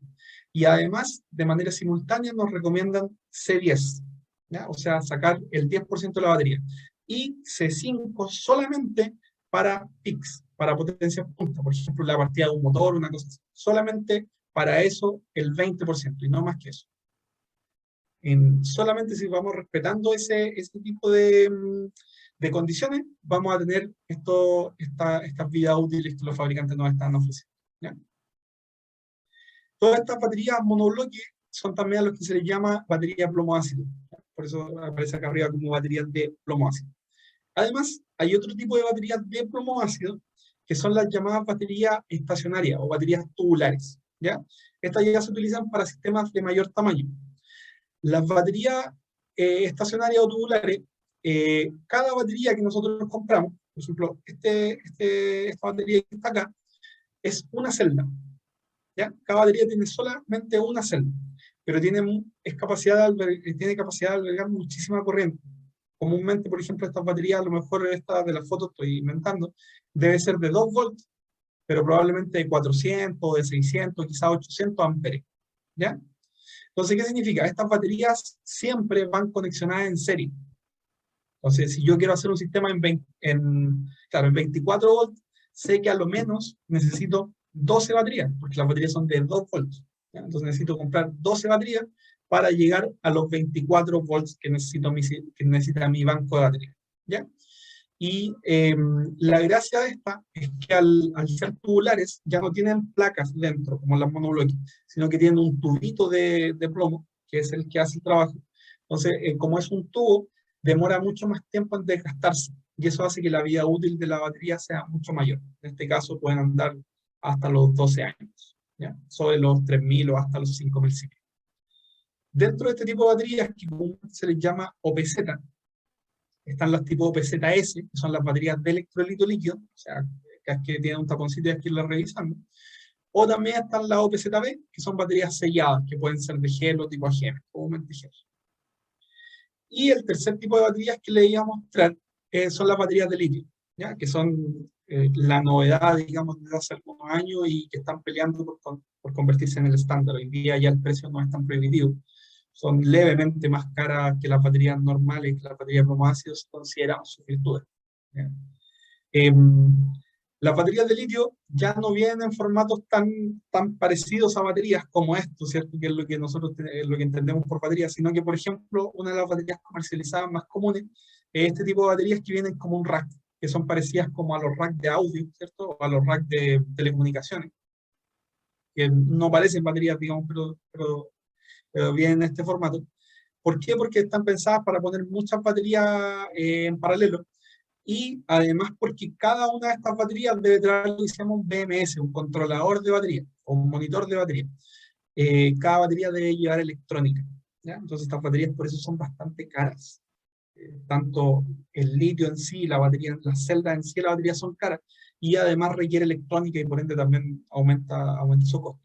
Y además, de manera simultánea, nos recomiendan C10, ¿ya? O sea, sacar el 10% de la batería. Y C5 solamente para PICs, para potencia punta, por ejemplo, la partida de un motor, una cosa así. Solamente para eso el 20% y no más que eso. Solamente si vamos respetando ese tipo de condiciones, vamos a tener estas vidas útiles que los fabricantes nos están ofreciendo, ¿ya? Todas estas baterías monobloque son también a los que se les llama batería plomo ácido, ¿ya? Por eso aparece acá arriba como baterías de plomo ácido. Además, hay otro tipo de baterías de plomo ácido, que son las llamadas baterías estacionarias o baterías tubulares, ¿ya? Estas ya se utilizan para sistemas de mayor tamaño. Las baterías estacionarias o tubulares, cada batería que nosotros compramos, por ejemplo, esta batería que está acá, es una celda, ¿ya? Cada batería tiene solamente una celda, pero tiene capacidad de albergar muchísima corriente. Comúnmente, por ejemplo, estas baterías, a lo mejor esta de la foto estoy inventando, debe ser de 2 volts, pero probablemente de 400, de 600, quizás 800 amperes, ¿ya? Entonces, ¿qué significa? Estas baterías siempre van conexionadas en serie. Entonces, si yo quiero hacer un sistema claro, en 24 volts, sé que a lo menos necesito 12 baterías, porque las baterías son de 2 volts, ¿ya? Entonces necesito comprar 12 baterías para llegar a los 24 volts que necesita mi banco de baterías, ¿ya? Y la gracia de esta es que al ser tubulares ya no tienen placas dentro, como las monobloques, sino que tienen un tubito de plomo, que es el que hace el trabajo. Entonces, como es un tubo, demora mucho más tiempo en desgastarse, y eso hace que la vida útil de la batería sea mucho mayor. En este caso pueden andar hasta los 12 años, ¿ya? Sobre los 3.000 o hasta los 5.000 ciclos. Dentro de este tipo de baterías, que se les llama OPZ, están las tipos OPZS, que son las baterías de electrolito líquido, o sea, que tienen un taponcito y hay que irlas revisando. O también están las OPZB, que son baterías selladas, que pueden ser de gel o tipo AGM, comúnmente gel. Y el tercer tipo de baterías que le iba a mostrar son las baterías de litio, ¿ya? Que son la novedad, digamos, desde hace algunos años y que están peleando por convertirse en el estándar. Hoy día ya el precio no es tan prohibitivo. Son levemente más caras que las baterías normales, que las baterías plomo ácido, si consideramos sus virtudes, ¿ya? Las baterías de litio ya no vienen en formatos tan parecidos a baterías como esto, ¿cierto? Que es lo que nosotros lo que entendemos por baterías, sino que, por ejemplo, una de las baterías comercializadas más comunes es este tipo de baterías que vienen como un rack, que son parecidas como a los racks de audio, ¿cierto? O a los racks de telecomunicaciones, que no parecen baterías, digamos, pero vienen en este formato. ¿Por qué? Porque están pensadas para poner muchas baterías en paralelo, y además porque cada una de estas baterías debe traer lo que se llama un BMS, un controlador de batería, o un monitor de batería. Cada batería debe llevar electrónica, ¿ya? Entonces estas baterías por eso son bastante caras. Tanto el litio en sí, la batería, las celdas en sí de la batería son caras, y además requiere electrónica y por ende también aumenta su costo.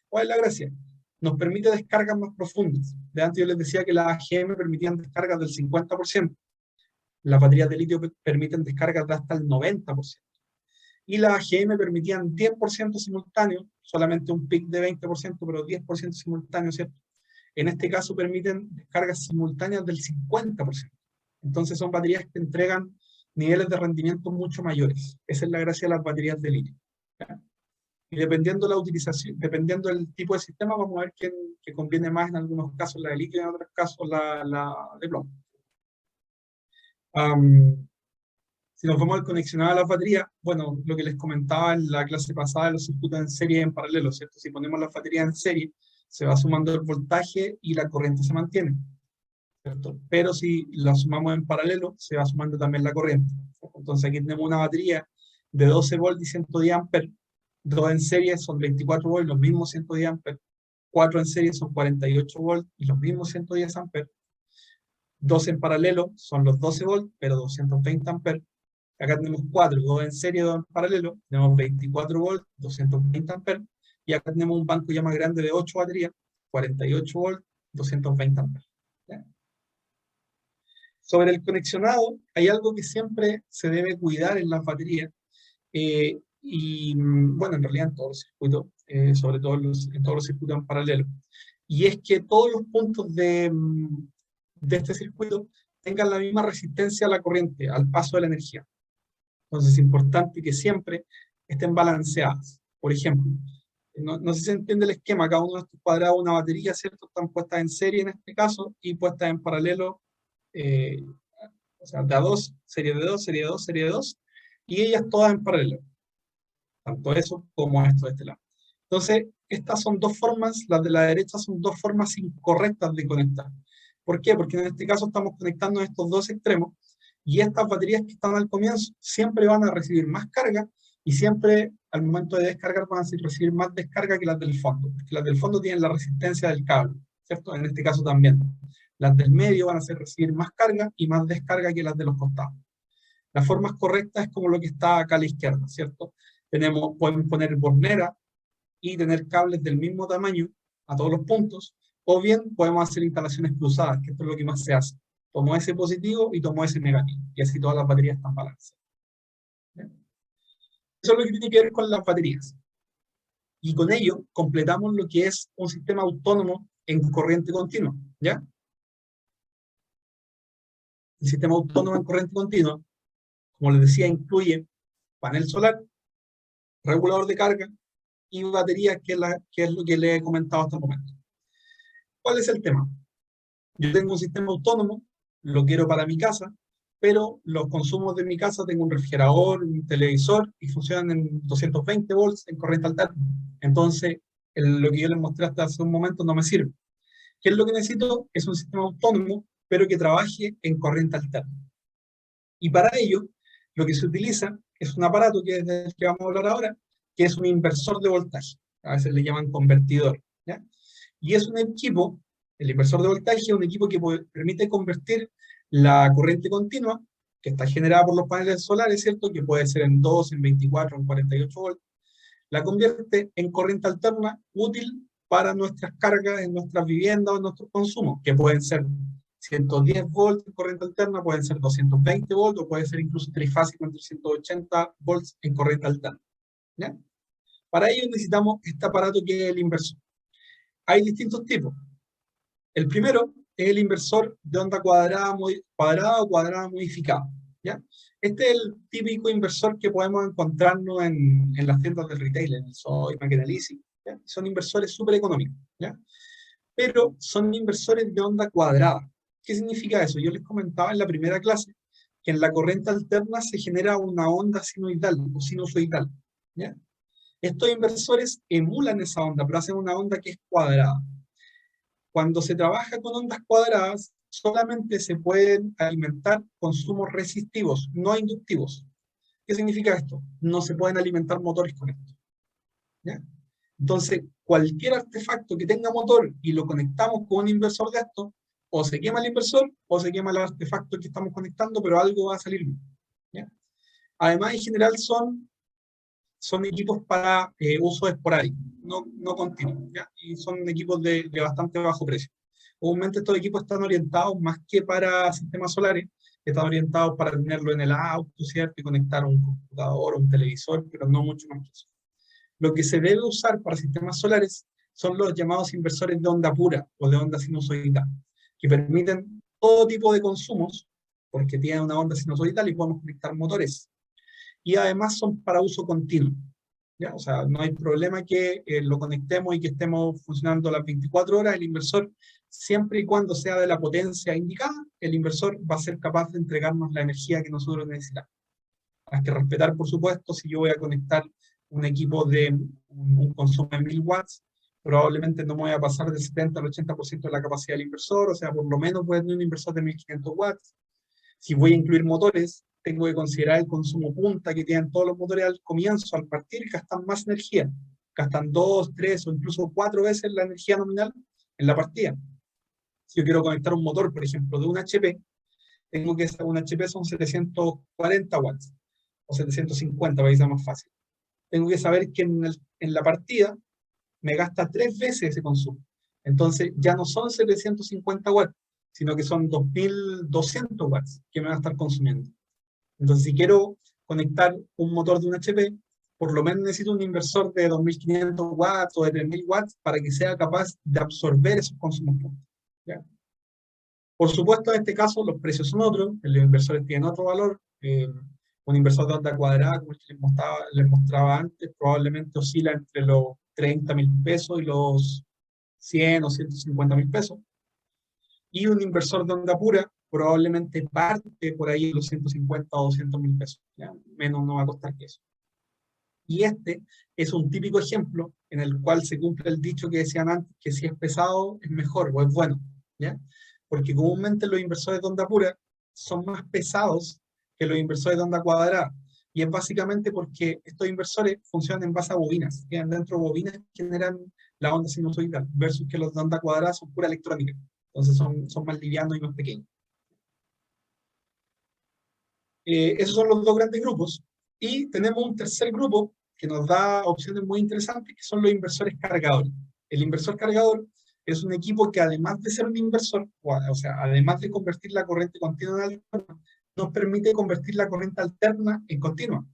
¿Cuál es la gracia? Nos permite descargas más profundas. De antes yo les decía que las AGM permitían descargas del 50%. Las baterías de litio permiten descargas de hasta el 90%. Y las AGM permitían 10% simultáneo, solamente un pic de 20%, pero 10% simultáneo, ¿cierto? En este caso permiten descargas simultáneas del 50%. Entonces son baterías que entregan niveles de rendimiento mucho mayores. Esa es la gracia de las baterías de litio, ¿ya? Y dependiendo de la utilización, dependiendo del tipo de sistema, vamos a ver qué conviene más en algunos casos la de litio y en otros casos la de plomo. Si nos vamos al conexionado a las baterías, bueno, lo que les comentaba en la clase pasada de los circuitos en serie y en paralelo, ¿cierto? Si ponemos las baterías en serie, se va sumando el voltaje y la corriente se mantiene, ¿cierto? Pero si las sumamos en paralelo, se va sumando también la corriente, ¿cierto? Entonces aquí tenemos una batería de 12 volts y 110 amperes, dos en serie son 24 volts, los mismos 110 amperes, 4 en serie son 48 volts y los mismos 110 amperes, 2 en paralelo son los 12 volts, pero 220 amperes. Acá tenemos 4, 2 en serie, 2 en paralelo, tenemos 24 volts, 220 amperes, y acá tenemos un banco ya más grande de 8 baterías, 48 volts, 220 amperes. ¿Ya? Sobre el conexionado, hay algo que siempre se debe cuidar en las baterías, y bueno, en realidad en todos los circuitos, sobre todo en todos los circuitos en paralelo, y es que todos los puntos de este circuito tengan la misma resistencia a la corriente, al paso de la energía. Entonces es importante que siempre estén balanceadas. Por ejemplo, no sé si se entiende el esquema, cada uno de estos cuadrados, una batería, ¿cierto? Están puestas en serie en este caso y puestas en paralelo, O sea, de a 2, serie de 2, serie de 2, serie de 2, y ellas todas en paralelo. Tanto eso como esto de este lado. Entonces, estas son dos formas, las de la derecha son dos formas incorrectas de conectar. ¿Por qué? Porque en este caso estamos conectando estos dos extremos, y estas baterías que están al comienzo siempre van a recibir más carga, y siempre al momento de descargar van a recibir más descarga que las del fondo, porque las del fondo tienen la resistencia del cable, ¿cierto? En este caso también. Las del medio van a recibir más carga y más descarga que las de los costados. La forma correcta es como lo que está acá a la izquierda, ¿cierto? Pueden poner bornera y tener cables del mismo tamaño a todos los puntos, o bien podemos hacer instalaciones cruzadas, que esto es lo que más se hace. Tomo ese positivo y tomo ese negativo, y así todas las baterías están balanceadas. Eso es lo que tiene que ver con las baterías. Y con ello completamos lo que es un sistema autónomo en corriente continua, ¿ya? El sistema autónomo en corriente continua, como les decía, incluye panel solar, regulador de carga y batería, que es lo que les he comentado hasta el momento. ¿Cuál es el tema? Yo tengo un sistema autónomo, lo quiero para mi casa, pero los consumos de mi casa, tengo un refrigerador, un televisor, y funcionan en 220 volts en corriente alterna. Entonces, lo que yo les mostré hasta hace un momento no me sirve. ¿Qué es lo que necesito? Es un sistema autónomo, pero que trabaje en corriente alterna. Y para ello, lo que se utiliza es un aparato que es del que vamos a hablar ahora, que es un inversor de voltaje. A veces le llaman convertidor, ¿ya? Y es un equipo, el inversor de voltaje es un equipo que permite convertir la corriente continua, que está generada por los paneles solares, ¿cierto? Que puede ser en 2, en 24, en 48 volts, la convierte en corriente alterna útil para nuestras cargas en nuestras viviendas o en nuestros consumos, que pueden ser 110 volts en corriente alterna, pueden ser 220 volts, o puede ser incluso trifásico en 380 volts en corriente alterna, ¿ya? Para ello necesitamos este aparato que es el inversor. Hay distintos tipos. El primero es el inversor de onda cuadrada o cuadrada modificada, ¿ya? Este es el típico inversor que podemos encontrarnos en las tiendas del retail, en el Soy, Máquina Leasing, ¿ya? Son inversores súper económicos, ¿ya? Pero son inversores de onda cuadrada. ¿Qué significa eso? Yo les comentaba en la primera clase que en la corriente alterna se genera una onda sinusoidal o sinusoidal, ¿ya? Estos inversores emulan esa onda, pero hacen una onda que es cuadrada. Cuando se trabaja con ondas cuadradas, solamente se pueden alimentar consumos resistivos, no inductivos. ¿Qué significa esto? No se pueden alimentar motores con esto, ¿ya? Entonces, cualquier artefacto que tenga motor y lo conectamos con un inversor de esto, o se quema el inversor o se quema el artefacto que estamos conectando, pero algo va a salir bien, ¿ya? Además, en general son equipos para uso esporádico, no continuo, ¿ya? Y son equipos de bastante bajo precio. Comúnmente estos equipos están orientados más que para sistemas solares, están orientados para tenerlo en el auto, ¿cierto? Y conectar un computador o un televisor, pero no mucho más que eso. Lo que se debe usar para sistemas solares son los llamados inversores de onda pura o de onda sinusoidal, que permiten todo tipo de consumos, porque tienen una onda sinusoidal y podemos conectar motores. Y además son para uso continuo, ¿ya? O sea, no hay problema que lo conectemos y que estemos funcionando las 24 horas. El inversor, siempre y cuando sea de la potencia indicada, el inversor va a ser capaz de entregarnos la energía que nosotros necesitamos. Hay que respetar, por supuesto, si yo voy a conectar un equipo de un consumo de 1000 watts, probablemente no me voy a pasar del 70 al 80% de la capacidad del inversor, o sea, por lo menos voy a tener un inversor de 1500 watts. Si voy a incluir motores, tengo que considerar el consumo punta que tienen todos los motores al comienzo, al partir, gastan más energía. Gastan 2, 3 o incluso 4 veces la energía nominal en la partida. Si yo quiero conectar un motor, por ejemplo, de un HP, tengo que un HP son 740 watts o 750 para que sea más fácil. Tengo que saber que en la partida me gasta 3 veces ese consumo. Entonces ya no son 750 watts, sino que son 2200 watts que me va a estar consumiendo. Entonces, si quiero conectar un motor de un HP, por lo menos necesito un inversor de 2500 watts o de 3000 watts para que sea capaz de absorber esos consumos puntos, ¿ya? Por supuesto, en este caso, los precios son otros, los inversores tienen otro valor. Un inversor de onda cuadrada, como el que les mostraba antes, probablemente oscila entre los 30.000 pesos y los 100 o 150.000 pesos. Y un inversor de onda pura probablemente parte por ahí de los 150 o 200.000 pesos, ¿ya? Menos no va a costar que eso. Y este es un típico ejemplo en el cual se cumple el dicho que decían antes, que si es pesado es mejor o es bueno, ¿ya? Porque comúnmente los inversores de onda pura son más pesados que los inversores de onda cuadrada. Y es básicamente porque estos inversores funcionan en base a bobinas, quedan dentro de bobinas que generan la onda sinusoidal, versus que los de onda cuadrada son pura electrónica. Entonces son más livianos y más pequeños. Esos son los dos grandes grupos. Y tenemos un tercer grupo que nos da opciones muy interesantes, que son los inversores cargadores. El inversor cargador es un equipo que además de ser un inversor, o sea, además de convertir la corriente continua en alterna, nos permite convertir la corriente alterna en continua.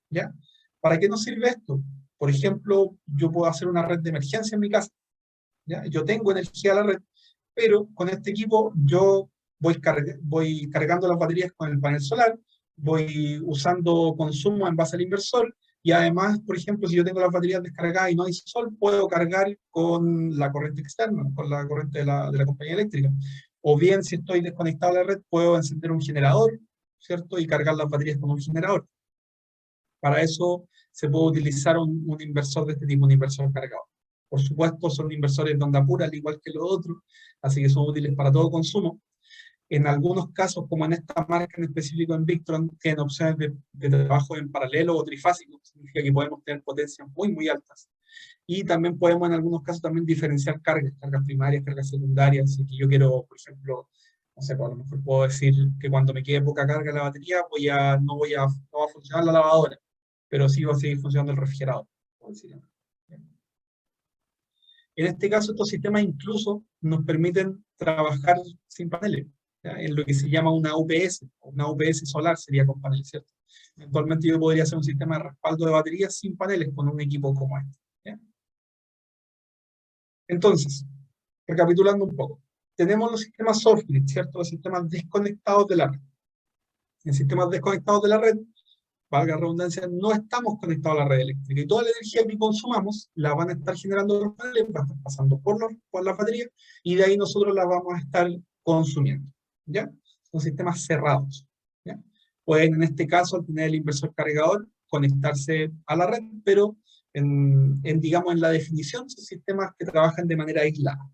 ¿Ya? ¿Para qué nos sirve esto? Por ejemplo, yo puedo hacer una red de emergencia en mi casa. ¿Ya? Yo tengo energía a la red, pero con este equipo yo voy cargando las baterías con el panel solar, voy usando consumo en base al inversor, y además, por ejemplo, si yo tengo las baterías descargadas y no hay sol, puedo cargar con la corriente externa, con la corriente de la compañía eléctrica. O bien, si estoy desconectado de la red, puedo encender un generador, ¿cierto? Y cargar las baterías con un generador. Para eso se puede utilizar un inversor de este tipo, un inversor cargado. Por supuesto, son inversores de onda pura, al igual que los otros, así que son útiles para todo consumo. En algunos casos, como en esta marca en específico en Victron, tienen opciones de trabajo en paralelo o trifásico, significa que podemos tener potencias muy, muy altas. Y también podemos en algunos casos también diferenciar cargas primarias, cargas secundarias. Si yo quiero, por ejemplo, no sé, pues a lo mejor puedo decir que cuando me quede poca carga en la batería, no va a funcionar la lavadora, pero sí va a seguir funcionando el refrigerador, por decirlo. En este caso, estos sistemas incluso nos permiten trabajar sin paneles, ¿ya? En lo que se llama una UPS solar sería con paneles, ¿cierto? Eventualmente yo podría hacer un sistema de respaldo de baterías sin paneles con un equipo como este, ¿ya? Entonces, recapitulando un poco, tenemos los sistemas off-grid, ¿cierto? Los sistemas desconectados de la red. En sistemas desconectados de la red, valga la redundancia, no estamos conectados a la red eléctrica y toda la energía que consumamos la van a estar generando los paneles, va a estar pasando por las baterías y de ahí nosotros la vamos a estar consumiendo, ¿ya? Son sistemas cerrados, ¿ya? Pueden en este caso, al tener el inversor cargador, conectarse a la red, pero digamos, en la definición son sistemas que trabajan de manera aislada.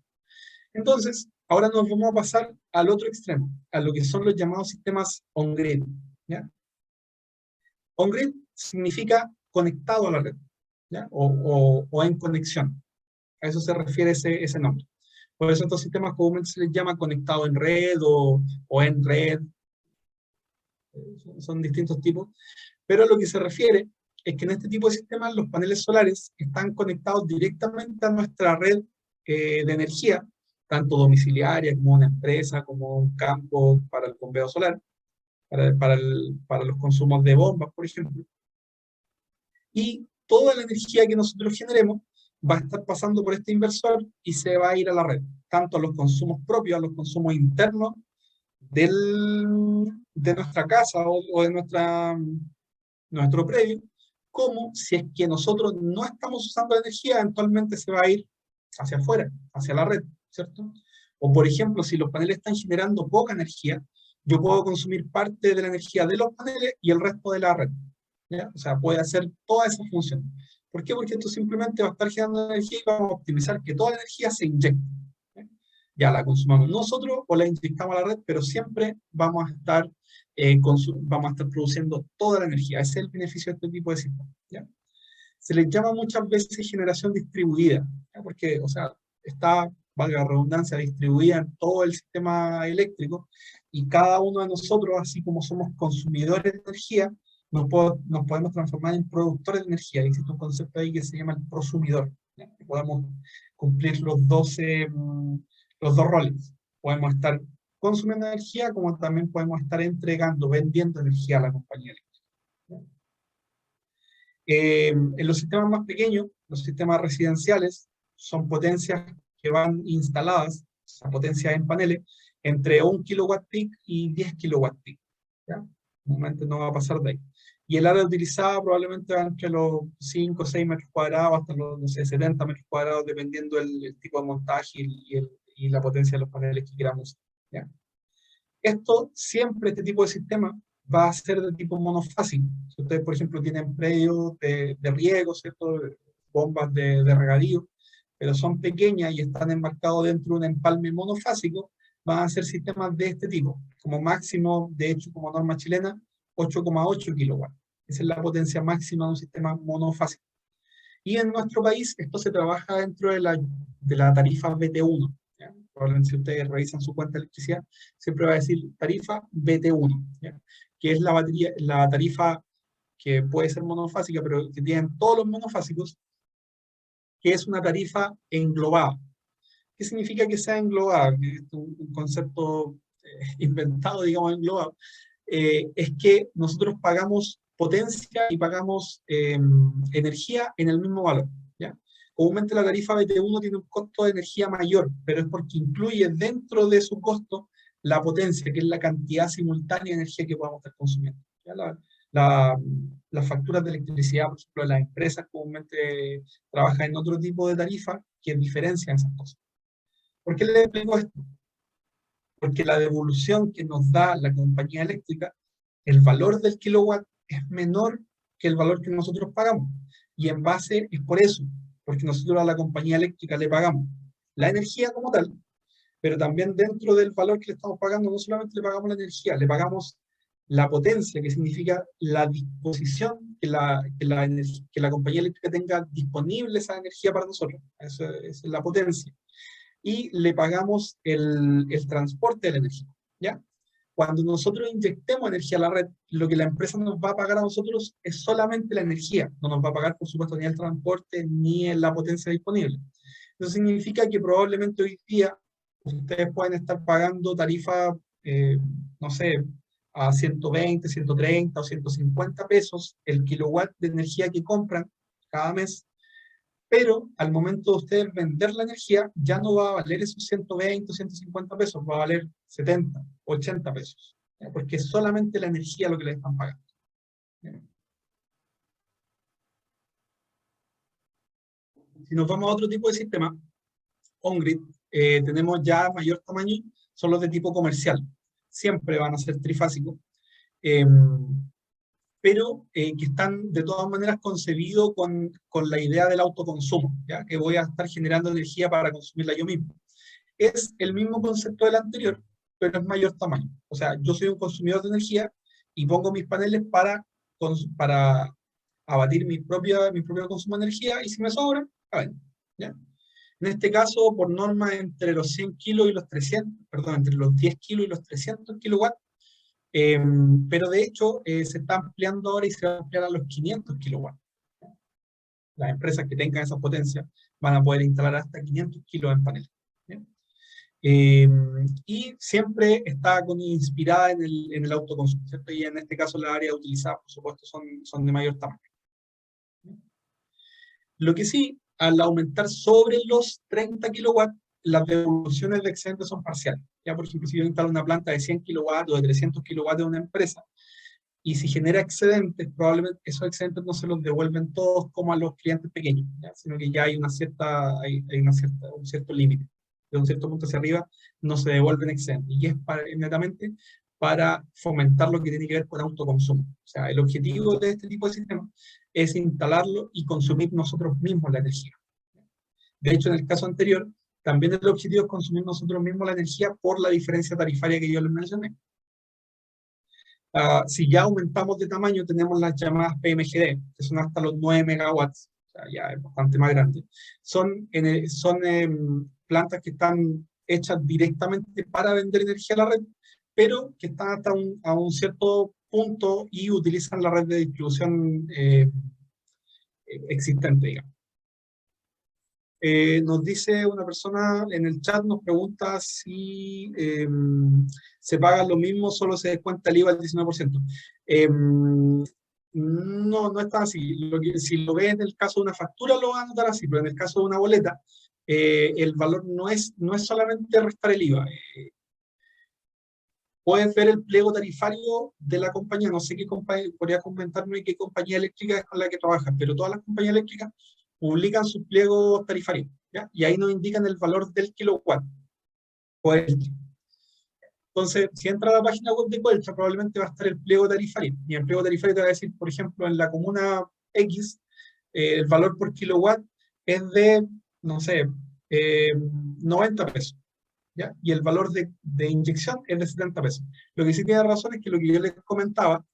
Entonces, ahora nos vamos a pasar al otro extremo, a lo que son los llamados sistemas on-grid, ¿ya? On-grid significa conectado a la red, ¿ya? O en conexión. A eso se refiere ese nombre. Por eso estos sistemas comúnmente se les llama conectado en red o en red. Son distintos tipos. Pero a lo que se refiere es que en este tipo de sistemas los paneles solares están conectados directamente a nuestra red de energía, tanto domiciliaria como una empresa, como un campo para el bombeo solar, para los consumos de bombas, por ejemplo. Y toda la energía que nosotros generemos va a estar pasando por este inversor y se va a ir a la red, tanto a los consumos propios, a los consumos internos de nuestra casa o de nuestro predio, como si es que nosotros no estamos usando la energía, eventualmente se va a ir hacia afuera, hacia la red, ¿cierto? O por ejemplo, si los paneles están generando poca energía, yo puedo consumir parte de la energía de los paneles y el resto de la red, ¿ya? O sea, puede hacer toda esa función. ¿Por qué? Porque esto simplemente va a estar generando energía y vamos a optimizar que toda la energía se inyecte. Ya la consumamos nosotros o la inyectamos a la red, pero siempre vamos a estar produciendo toda la energía. Ese es el beneficio de este tipo de sistemas, ¿ya? Se les llama muchas veces generación distribuida, ¿ya? Porque, o sea, está, valga la redundancia, distribuida en todo el sistema eléctrico y cada uno de nosotros, así como somos consumidores de energía, nos podemos transformar en productores de energía. Existe un concepto ahí que se llama el prosumidor, ¿ya? Que podamos cumplir los dos roles. Podemos estar consumiendo energía, como también podemos estar entregando, vendiendo energía a la compañía eléctrica. En los sistemas más pequeños, los sistemas residenciales, son potencias que van instaladas, o sea, potencias en paneles, entre 1 kilowatt peak y 10 kilowatt peak. ¿Ya? Normalmente no va a pasar de ahí. Y el área utilizada probablemente va entre los 5 o 6 metros cuadrados hasta los, no sé, 70 metros cuadrados, dependiendo el tipo de montaje y la potencia de los paneles que queramos. ¿Ya? Esto siempre, este tipo de sistema, va a ser de tipo monofásico. Si ustedes, por ejemplo, tienen predios de riego, ¿cierto? Bombas de regadío, pero son pequeñas y están enmarcados dentro de un empalme monofásico, van a ser sistemas de este tipo, como máximo, de hecho, como norma chilena, 8,8 kilowatts. Esa es la potencia máxima de un sistema monofásico. Y en nuestro país esto se trabaja dentro de la tarifa BT1. ¿Ya? Probablemente si ustedes revisan su cuenta de electricidad, siempre va a decir tarifa BT1, ¿ya? Que es la tarifa que puede ser monofásica, pero que tienen todos los monofásicos, que es una tarifa englobada. ¿Qué significa que sea englobada? Que es un concepto inventado, digamos, englobado. Es que nosotros pagamos potencia y pagamos energía en el mismo valor, ¿ya? Comúnmente la tarifa BT1 tiene un costo de energía mayor, pero es porque incluye dentro de su costo la potencia, que es la cantidad simultánea de energía que podamos estar consumiendo. ¿Ya? La, las facturas de electricidad, por ejemplo, de las empresas comúnmente trabajan en otro tipo de tarifa que diferencian esas cosas. ¿Por qué les explico esto? Porque la devolución que nos da la compañía eléctrica, el valor del kilowatt es menor que el valor que nosotros pagamos. Y en base es por eso, porque nosotros a la compañía eléctrica le pagamos la energía como tal, pero también dentro del valor que le estamos pagando, no solamente le pagamos la energía, le pagamos la potencia, que significa la disposición que la compañía eléctrica tenga disponible esa energía para nosotros. Esa es la potencia y le pagamos el transporte de la energía, ¿ya? Cuando nosotros inyectemos energía a la red, lo que la empresa nos va a pagar a nosotros es solamente la energía, no nos va a pagar, por supuesto, ni el transporte ni la potencia disponible. Eso significa que probablemente hoy día ustedes pueden estar pagando tarifa, no sé, a 120, 130 o 150 pesos el kilowatt de energía que compran cada mes, pero al momento de ustedes vender la energía, ya no va a valer esos 120 o 150 pesos, va a valer 70, 80 pesos, ¿ya? Porque es solamente la energía lo que le están pagando. ¿Ya? Si nos vamos a otro tipo de sistema, on-grid, tenemos ya mayor tamaño, son los de tipo comercial. Siempre van a ser trifásicos, eh, pero que están de todas maneras concebidos con la idea del autoconsumo, ¿ya? Que voy a estar generando energía para consumirla yo mismo. Es el mismo concepto del anterior, pero es mayor tamaño. O sea, yo soy un consumidor de energía y pongo mis paneles para abatir mi propio consumo de energía y si me sobra, a ver, ¿ya? En este caso, por norma, entre los 100 kilos y los 300, perdón, entre los 10 kilos y los 300 kilowatts, eh, pero de hecho se está ampliando ahora y se va a ampliar a los 500 kilowatts. Las empresas que tengan esa potencia van a poder instalar hasta 500 kilos en paneles. ¿Ya? Y siempre está inspirada en el autoconsumo, ¿cierto? Y en este caso las áreas utilizadas, por supuesto, son de mayor tamaño. Lo que sí, al aumentar sobre los 30 kilowatts, las devoluciones de excedente son parciales. Ya, por ejemplo, si yo instalo una planta de 100 kilowatts o de 300 kilowatts de una empresa, y si genera excedentes, probablemente esos excedentes no se los devuelven todos como a los clientes pequeños, ¿ya? Sino que ya hay un cierto límite. De un cierto punto hacia arriba no se devuelven excedentes. Y es inmediatamente para fomentar lo que tiene que ver con autoconsumo. O sea, el objetivo de este tipo de sistemas es instalarlo y consumir nosotros mismos la energía. De hecho, en el caso anterior, también el objetivo es consumir nosotros mismos la energía por la diferencia tarifaria que yo les mencioné. Si ya aumentamos de tamaño, tenemos las llamadas PMGD, que son hasta los 9 megawatts, o sea, ya es bastante más grande. Son plantas que están hechas directamente para vender energía a la red, pero que están hasta a un cierto punto y utilizan la red de distribución existente, digamos. Nos dice una persona en el chat, nos pregunta si se paga lo mismo, solo se descuenta el IVA al 19%. No, no está así. Si lo ves en el caso de una factura, lo va a anotar así, pero en el caso de una boleta, el valor no es solamente restar el IVA. Puedes ver el pliego tarifario de la compañía. No sé qué compañía, podría comentarme qué compañía eléctrica es con la que trabajan, pero todas las compañías eléctricas publican sus pliegos tarifarios, ¿ya? Y ahí nos indican el valor del kilowatt. Pues, Entonces, si entra a la página web de Coeltra, probablemente va a estar el pliego tarifario. Y el pliego tarifario te va a decir, por ejemplo, en la comuna X, el valor por kilowatt es de, no sé, 90 pesos. ¿Ya? Y el valor de inyección es de 70 pesos. Lo que sí tiene razón es que lo que yo les comentaba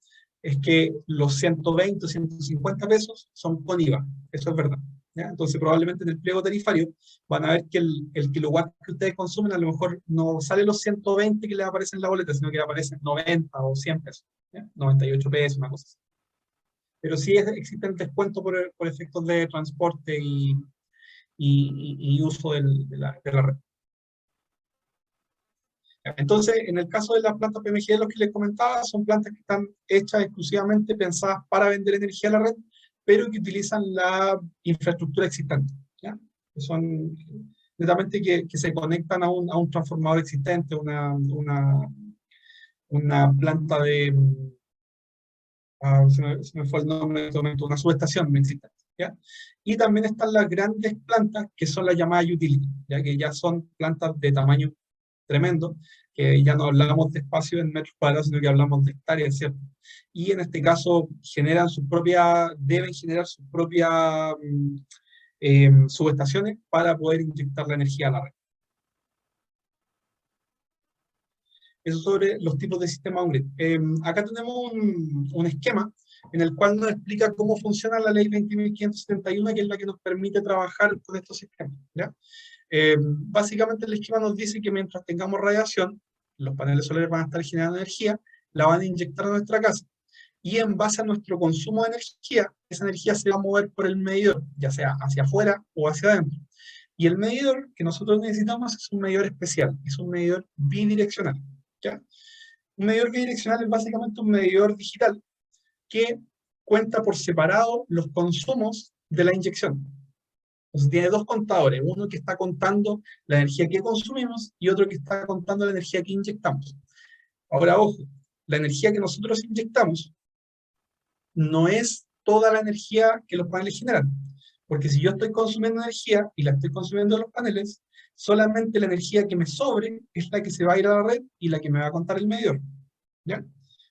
es que los 120 o 150 pesos son con IVA. Eso es verdad. ¿Ya? Entonces, probablemente en el pliego tarifario van a ver que el kilowatt que ustedes consumen a lo mejor no sale los 120 que les aparecen en la boleta, sino que aparecen 90 o 100 pesos. ¿Ya? 98 pesos, una cosa así. Pero sí existen descuentos por efectos de transporte y uso de la red. Entonces, en el caso de las plantas PMG, los que les comentaba, son plantas que están hechas exclusivamente pensadas para vender energía a la red, pero que utilizan la infraestructura existente, ¿ya? Que son netamente que se conectan a un transformador existente, una planta de, se me fue el nombre en este momento, una subestación existente, ¿ya? Y también están las grandes plantas, que son las llamadas utility, ya que ya son plantas de tamaño tremendo, que ya no hablamos de espacio en metros cuadrados, sino que hablamos de hectáreas, ¿cierto? Y en este caso deben generar sus propias subestaciones para poder inyectar la energía a la red. Eso sobre los tipos de sistema on-grid. Acá tenemos un esquema en el cual nos explica cómo funciona la ley 20.571, que es la que nos permite trabajar con estos sistemas, ¿ya? Básicamente el esquema nos dice que mientras tengamos radiación, los paneles solares van a estar generando energía, la van a inyectar a nuestra casa, y en base a nuestro consumo de energía, esa energía se va a mover por el medidor, ya sea hacia afuera o hacia adentro. Y el medidor que nosotros necesitamos es un medidor especial, es un medidor bidireccional, ¿ya? Un medidor bidireccional es básicamente un medidor digital que cuenta por separado los consumos de la inyección. Entonces tiene dos contadores, uno que está contando la energía que consumimos y otro que está contando la energía que inyectamos. Ahora, ojo, la energía que nosotros inyectamos no es toda la energía que los paneles generan, porque si yo estoy consumiendo energía y la estoy consumiendo en los paneles, solamente la energía que me sobre es la que se va a ir a la red y la que me va a contar el medidor, ¿ya?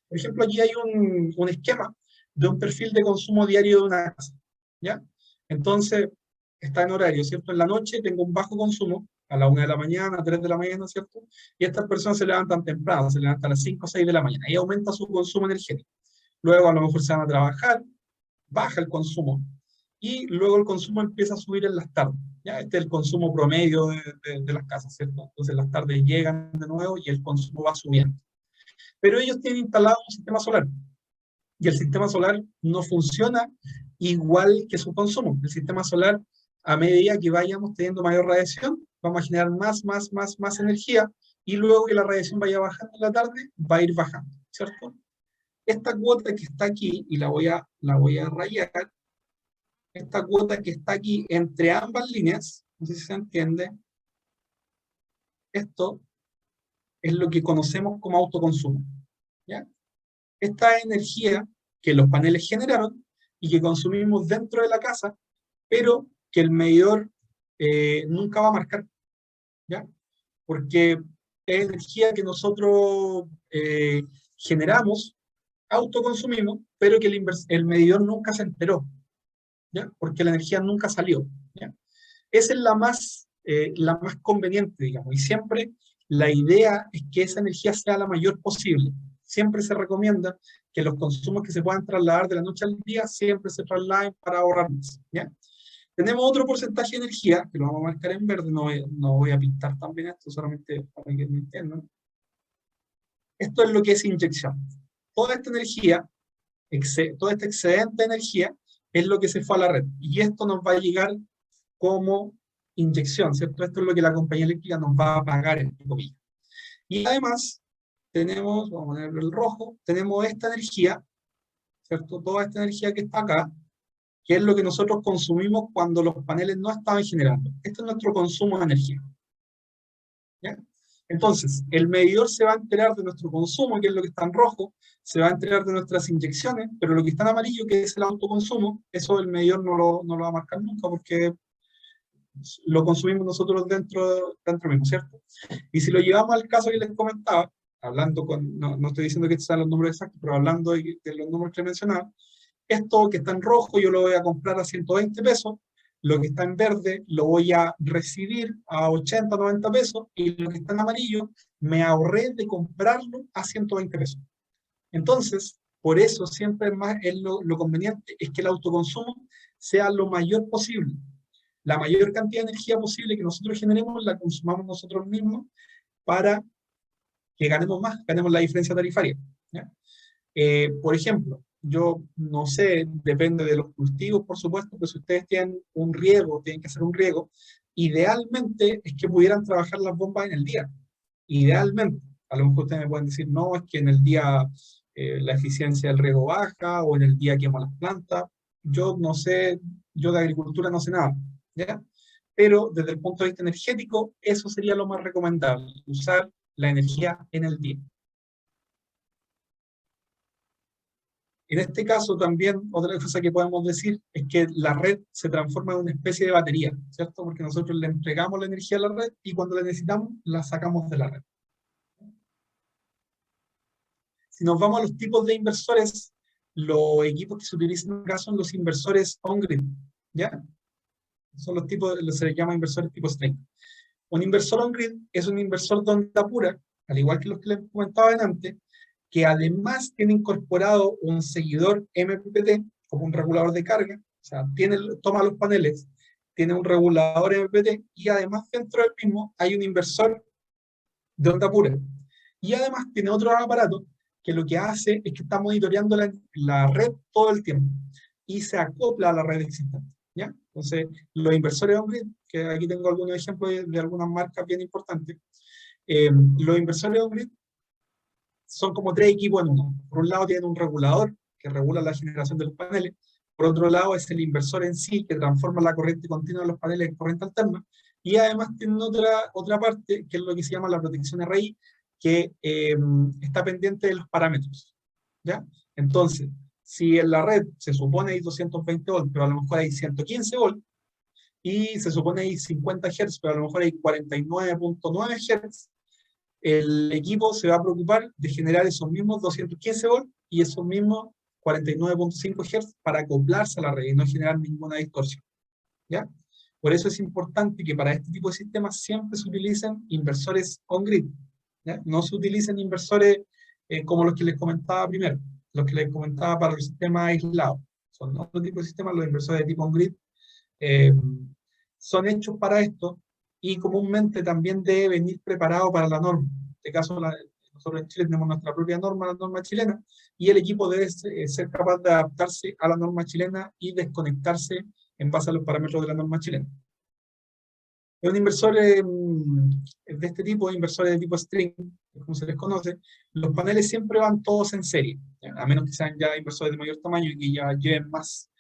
Por ejemplo, aquí hay un esquema de un perfil de consumo diario de una casa, ¿ya? Entonces, está en horario, ¿cierto? En la noche tengo un bajo consumo, a la 1 de la mañana, a 3 de la mañana, ¿cierto? Y estas personas se levantan temprano, se levantan a las 5 o 6 de la mañana, y aumenta su consumo energético. Luego a lo mejor se van a trabajar, baja el consumo, y luego el consumo empieza a subir en las tardes. ¿Ya? Este es el consumo promedio de las casas, ¿cierto? Entonces las tardes llegan de nuevo y el consumo va subiendo. Pero ellos tienen instalado un sistema solar, y el sistema solar no funciona igual que su consumo. El sistema solar, a medida que vayamos teniendo mayor radiación, vamos a generar más energía, y luego que la radiación vaya bajando en la tarde, va a ir bajando, ¿cierto? Esta cuota que está aquí, y la voy a rayar, esta cuota que está aquí entre ambas líneas, no sé si se entiende, esto es lo que conocemos como autoconsumo, ¿ya? Esta energía que los paneles generaron y que consumimos dentro de la casa, pero que el medidor nunca va a marcar, ¿ya? Porque es energía que nosotros generamos, autoconsumimos, pero que el medidor nunca se enteró, ¿ya? Porque la energía nunca salió, ¿ya? Esa es la más conveniente, digamos, y siempre la idea es que esa energía sea la mayor posible. Siempre se recomienda que los consumos que se puedan trasladar de la noche al día siempre se trasladen para ahorrar más, ¿ya? Tenemos otro porcentaje de energía, que lo vamos a marcar en verde, no voy a pintar también esto, solamente para que me entiendan. Esto es lo que es inyección. Toda esta energía, todo este excedente de energía, es lo que se fue a la red. Y esto nos va a llegar como inyección, ¿cierto? Esto es lo que la compañía eléctrica nos va a pagar, entre comillas. Y además, tenemos, vamos a ponerlo el rojo, tenemos esta energía, ¿cierto? Toda esta energía que está acá, que es lo que nosotros consumimos cuando los paneles no estaban generando. Este es nuestro consumo de energía, ¿ya? Entonces, el medidor se va a enterar de nuestro consumo, que es lo que está en rojo, se va a enterar de nuestras inyecciones, pero lo que está en amarillo, que es el autoconsumo, eso el medidor no lo va a marcar nunca, porque lo consumimos nosotros dentro mismo, ¿cierto? Y si lo llevamos al caso que les comentaba, hablando no estoy diciendo que sean los números exactos, pero hablando de los números que he mencionado, esto que está en rojo yo lo voy a comprar a 120 pesos, lo que está en verde lo voy a recibir a 80, 90 pesos, y lo que está en amarillo me ahorré de comprarlo a 120 pesos. Entonces, por eso siempre lo conveniente es que el autoconsumo sea lo mayor posible. La mayor cantidad de energía posible que nosotros generemos la consumamos nosotros mismos para que ganemos más, ganemos la diferencia tarifaria, ¿ya? Por ejemplo, yo no sé, depende de los cultivos, por supuesto, pero si ustedes tienen un riego, tienen que hacer un riego, idealmente es que pudieran trabajar las bombas en el día. Idealmente. A lo mejor ustedes me pueden decir, no, es que en el día la eficiencia del riego baja, o en el día quemo las plantas. Yo no sé, yo de agricultura no sé nada, ¿ya? Pero desde el punto de vista energético, eso sería lo más recomendable, usar la energía en el día. En este caso también, otra cosa que podemos decir es que la red se transforma en una especie de batería, ¿cierto? Porque nosotros le entregamos la energía a la red y cuando la necesitamos, la sacamos de la red. Si nos vamos a los tipos de inversores, los equipos que se utilizan acá son los inversores on-grid, ¿ya? Son los tipos, se les llama inversores tipo string. Un inversor on-grid es un inversor de onda pura, al igual que los que les comentaba antes, que además tiene incorporado un seguidor MPPT como un regulador de carga, o sea, toma los paneles, tiene un regulador MPPT y además dentro del mismo hay un inversor de onda pura. Y además tiene otro aparato que lo que hace es que está monitoreando la red todo el tiempo y se acopla a la red existente, ¿ya? Entonces, los inversores on-grid, que aquí tengo algunos ejemplos de algunas marcas bien importantes, los inversores on-grid son como tres equipos en uno. Por un lado tienen un regulador que regula la generación de los paneles, por otro lado es el inversor en sí que transforma la corriente continua de los paneles en corriente alterna, y además tienen otra parte que es lo que se llama la protección RI, que está pendiente de los parámetros, ¿ya? Entonces, si en la red se supone hay 220 volts, pero a lo mejor hay 115 volts, y se supone hay 50 Hz, pero a lo mejor hay 49.9 Hz, el equipo se va a preocupar de generar esos mismos 215 volts y esos mismos 49.5 Hz para acoplarse a la red y no generar ninguna distorsión, ¿ya? Por eso es importante que para este tipo de sistemas siempre se utilicen inversores on-grid, ¿ya? No se utilicen inversores como los que les comentaba primero, los que les comentaba para los sistemas aislados. Son otro tipo de sistemas, los inversores de tipo on-grid eh, son hechos para esto y comúnmente también debe venir preparado para la norma. En este caso, nosotros en Chile tenemos nuestra propia norma, la norma chilena, y el equipo debe ser capaz de adaptarse a la norma chilena y desconectarse en base a los parámetros de la norma chilena. Es un inversor de este tipo, inversores de tipo string, como se les conoce, los paneles siempre van todos en serie, ¿ya? A menos que sean ya inversores de mayor tamaño y que ya lleven más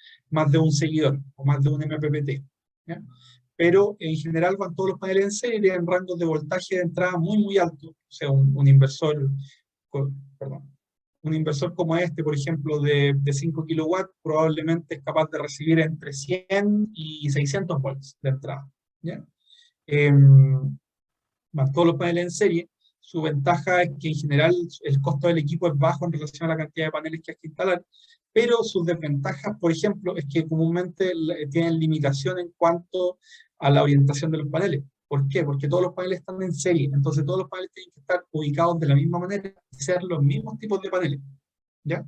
de un seguidor o más de un MPPT, ¿ya? Pero en general van todos los paneles en serie en rangos de voltaje de entrada muy altos. O sea, un inversor, perdón, un inversor como este, por ejemplo, de 5 kilowatts, probablemente es capaz de recibir entre 100 y 600 volts de entrada, ¿ya? Más todos los paneles en serie. Su ventaja es que en general el costo del equipo es bajo en relación a la cantidad de paneles que hay que instalar, pero sus desventajas, por ejemplo, es que comúnmente tienen limitación en cuanto a la orientación de los paneles. ¿Por qué? Porque todos los paneles están en serie, entonces todos los paneles tienen que estar ubicados de la misma manera y ser los mismos tipos de paneles, ¿ya?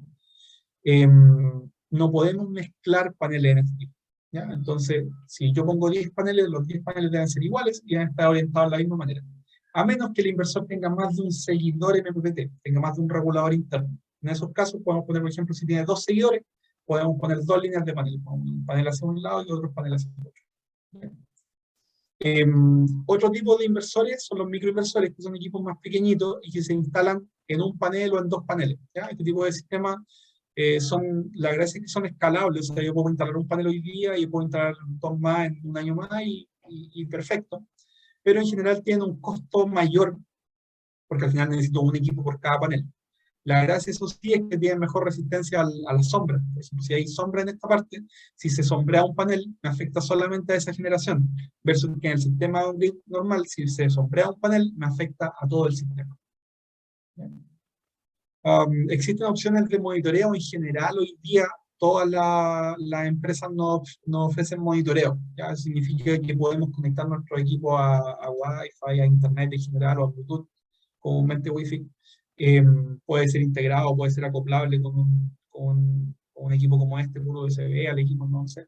No podemos mezclar paneles en este tipo, ¿ya? Entonces, si yo pongo 10 paneles, los 10 paneles deben ser iguales y deben estar orientados de la misma manera. A menos que el inversor tenga más de un seguidor MPPT, tenga más de un regulador interno. En esos casos podemos poner, por ejemplo, si tiene 2 seguidores, podemos poner 2 líneas de panel, un panel hacia un lado y otro panel hacia el otro. Otro tipo de inversores son los microinversores, que son equipos más pequeñitos y que se instalan en un panel o en 2 paneles, ¿ya? Este tipo de sistemas la gracia es que son escalables, o sea, yo puedo instalar un panel hoy día y puedo instalar 2 más en un año más y perfecto, pero en general tienen un costo mayor, porque al final necesito un equipo por cada panel. La gracia, eso sí, es que tienen mejor resistencia a la sombra. Por ejemplo, si hay sombra en esta parte, si se sombrea un panel, me afecta solamente a esa generación, versus que en el sistema grid normal, si se sombrea un panel, me afecta a todo el sistema. ¿Ya? Existen opciones de monitoreo en general hoy día. Todas las empresas no ofrecen monitoreo. ¿Ya? Eso significa que podemos conectar nuestro equipo a Wi-Fi, a Internet en general o a Bluetooth, comúnmente Wi-Fi. Puede ser integrado, puede ser acoplable con un equipo como este, puro USB, al equipo no sé.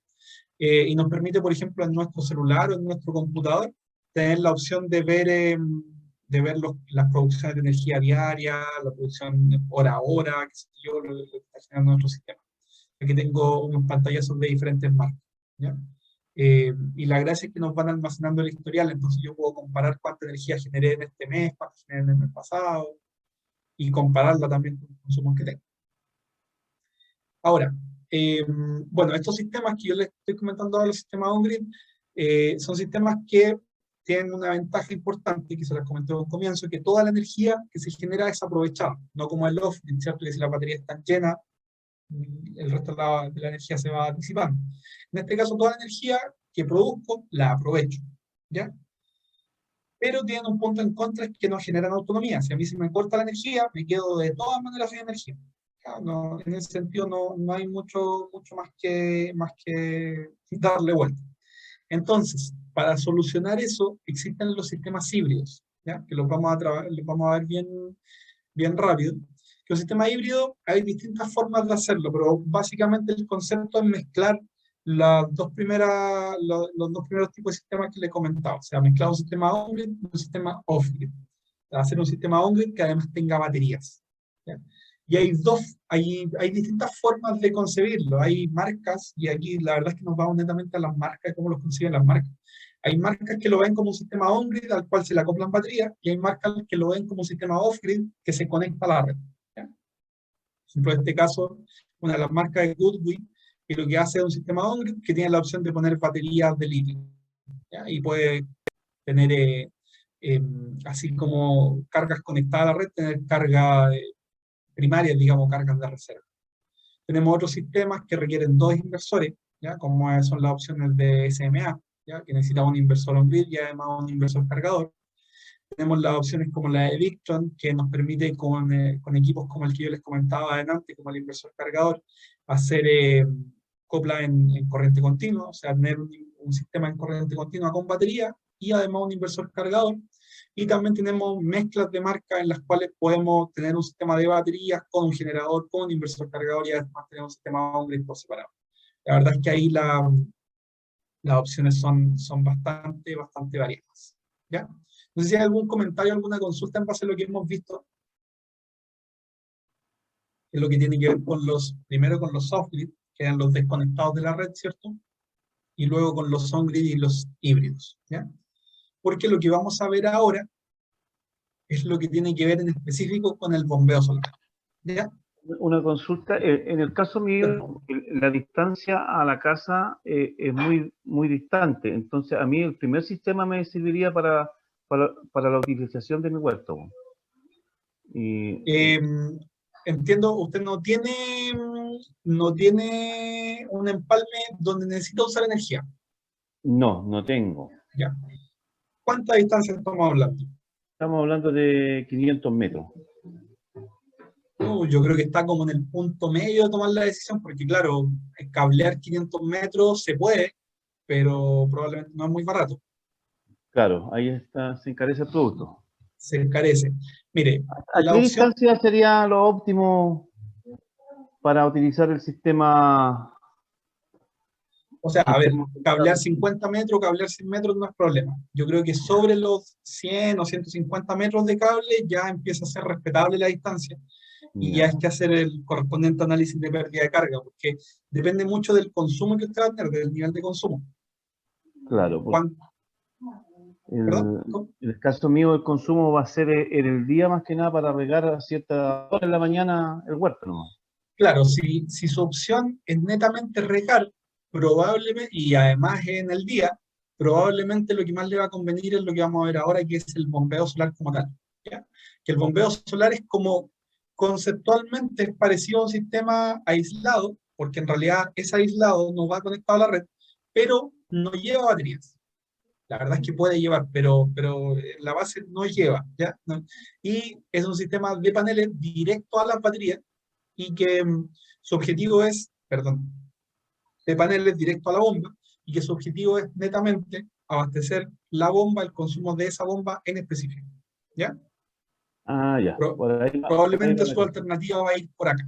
Y nos permite, por ejemplo, en nuestro celular o en nuestro computador, tener la opción de ver las producciones de energía diaria, la producción hora a hora, qué sé yo, lo que está generando nuestro sistema. Aquí tengo unas pantallazos de diferentes marcas, ¿ya? Y la gracia es que nos van almacenando el historial, entonces yo puedo comparar cuánta energía generé en este mes, cuánta generé en el mes pasado, y compararla también con los consumos que tengo. Ahora, bueno, estos sistemas que yo les estoy comentando ahora, los sistemas on-grid, son sistemas que tienen una ventaja importante, que se las comenté en un comienzo, que toda la energía que se genera es aprovechada, no como el off-grid, ¿cierto? Que si las baterías están llenas, el resto de la energía se va disipando. En este caso, toda la energía que produzco, la aprovecho, ¿ya? Pero tienen un punto en contra, es que no generan autonomía. Si a mí se me corta la energía, me quedo de todas maneras sin energía. Ya, no, en ese sentido no hay mucho más que darle vuelta. Entonces, para solucionar eso, existen los sistemas híbridos, ¿ya? Que los vamos a ver bien rápido. Que un sistema híbrido, hay distintas formas de hacerlo, pero básicamente el concepto es mezclar los dos primeros tipos de sistemas que le he comentado. O sea, mezclar un sistema on-grid y un sistema off-grid. Hacer un sistema on-grid que además tenga baterías, ¿ya? Y hay distintas formas de concebirlo. Hay marcas, y aquí la verdad es que nos vamos netamente a las marcas, cómo los conciben las marcas. Hay marcas que lo ven como un sistema on-grid al cual se le acoplan baterías, y hay marcas que lo ven como un sistema off-grid que se conecta a la red, ¿ya? Por ejemplo, en este caso, una de las marcas es Goodwin, y lo que hace es un sistema on-grid que tiene la opción de poner baterías de litio, ¿ya? Y puede tener, así como cargas conectadas a la red, tener carga primarias, digamos, cargas de reserva. Tenemos otros sistemas que requieren dos inversores, ¿ya? Como son las opciones de SMA, ¿ya? Que necesita un inversor on-grid y además un inversor cargador. Tenemos las opciones como la de Victron, que nos permite con equipos como el que yo les comentaba adelante, como el inversor cargador, hacer copla en corriente continua, o sea, tener un sistema en corriente continua con batería y además un inversor cargador. Y también tenemos mezclas de marcas en las cuales podemos tener un sistema de baterías con un generador, con un inversor cargador y además tener un sistema on-grid por separado. La verdad es que ahí las opciones son bastante variadas, ¿ya? No sé si hay algún comentario, alguna consulta en base a lo que hemos visto, que es lo que tiene que ver primero con los off-grid, que eran los desconectados de la red, ¿cierto? Y luego con los on-grid y los híbridos, ¿ya? Porque lo que vamos a ver ahora es lo que tiene que ver en específico con el bombeo solar, ¿ya? Una consulta, en el caso mío, la distancia a la casa es muy distante, entonces a mí el primer sistema me serviría para la utilización de mi huerto. Y, Eh, Entiendo, usted no tiene un empalme donde necesita usar energía, no tengo. ¿ya? ¿Cuánta distancia estamos hablando? Estamos hablando de 500 metros. Yo creo que está como en el punto medio de tomar la decisión, porque claro, cablear 500 metros se puede, pero probablemente no es muy barato, Claro, ahí está, se encarece el producto. se encarece. Mire, ¿A la qué opción, distancia sería lo óptimo para utilizar el o sea, a ver, sistema? cablear 50 metros, cablear 100 metros no es problema. Yo creo que sobre los 100 o 150 metros de cable ya empieza a ser respetable la distancia. Y ya Ya, hay que hacer el correspondiente análisis de pérdida de carga, porque depende mucho del consumo que usted va a tener, del nivel de consumo. claro, porque ¿Cuán- ¿Perdón? en ¿Cómo? el caso mío el consumo va a ser en el día más que nada para regar a cierta hora en la mañana el huerto, ¿no? Claro, si su opción es netamente regar, probablemente, y además en el día, probablemente lo que más le va a convenir es lo que vamos a ver ahora, que es el bombeo solar como tal, ¿ya? Que el bombeo solar es como, conceptualmente es parecido a un sistema aislado, porque en realidad es aislado, no va conectado a la red, pero no lleva baterías, La verdad es que puede llevar, pero la base no lleva, ¿ya? ¿No? Y es un sistema de paneles directo a las baterías y que su objetivo es, perdón, de paneles directo a la bomba y que su objetivo es netamente abastecer la bomba, el consumo de esa bomba en específico, ¿ya? Ah, ya, Pro- por ahí va probablemente la su cosa. alternativa va a ir por acá.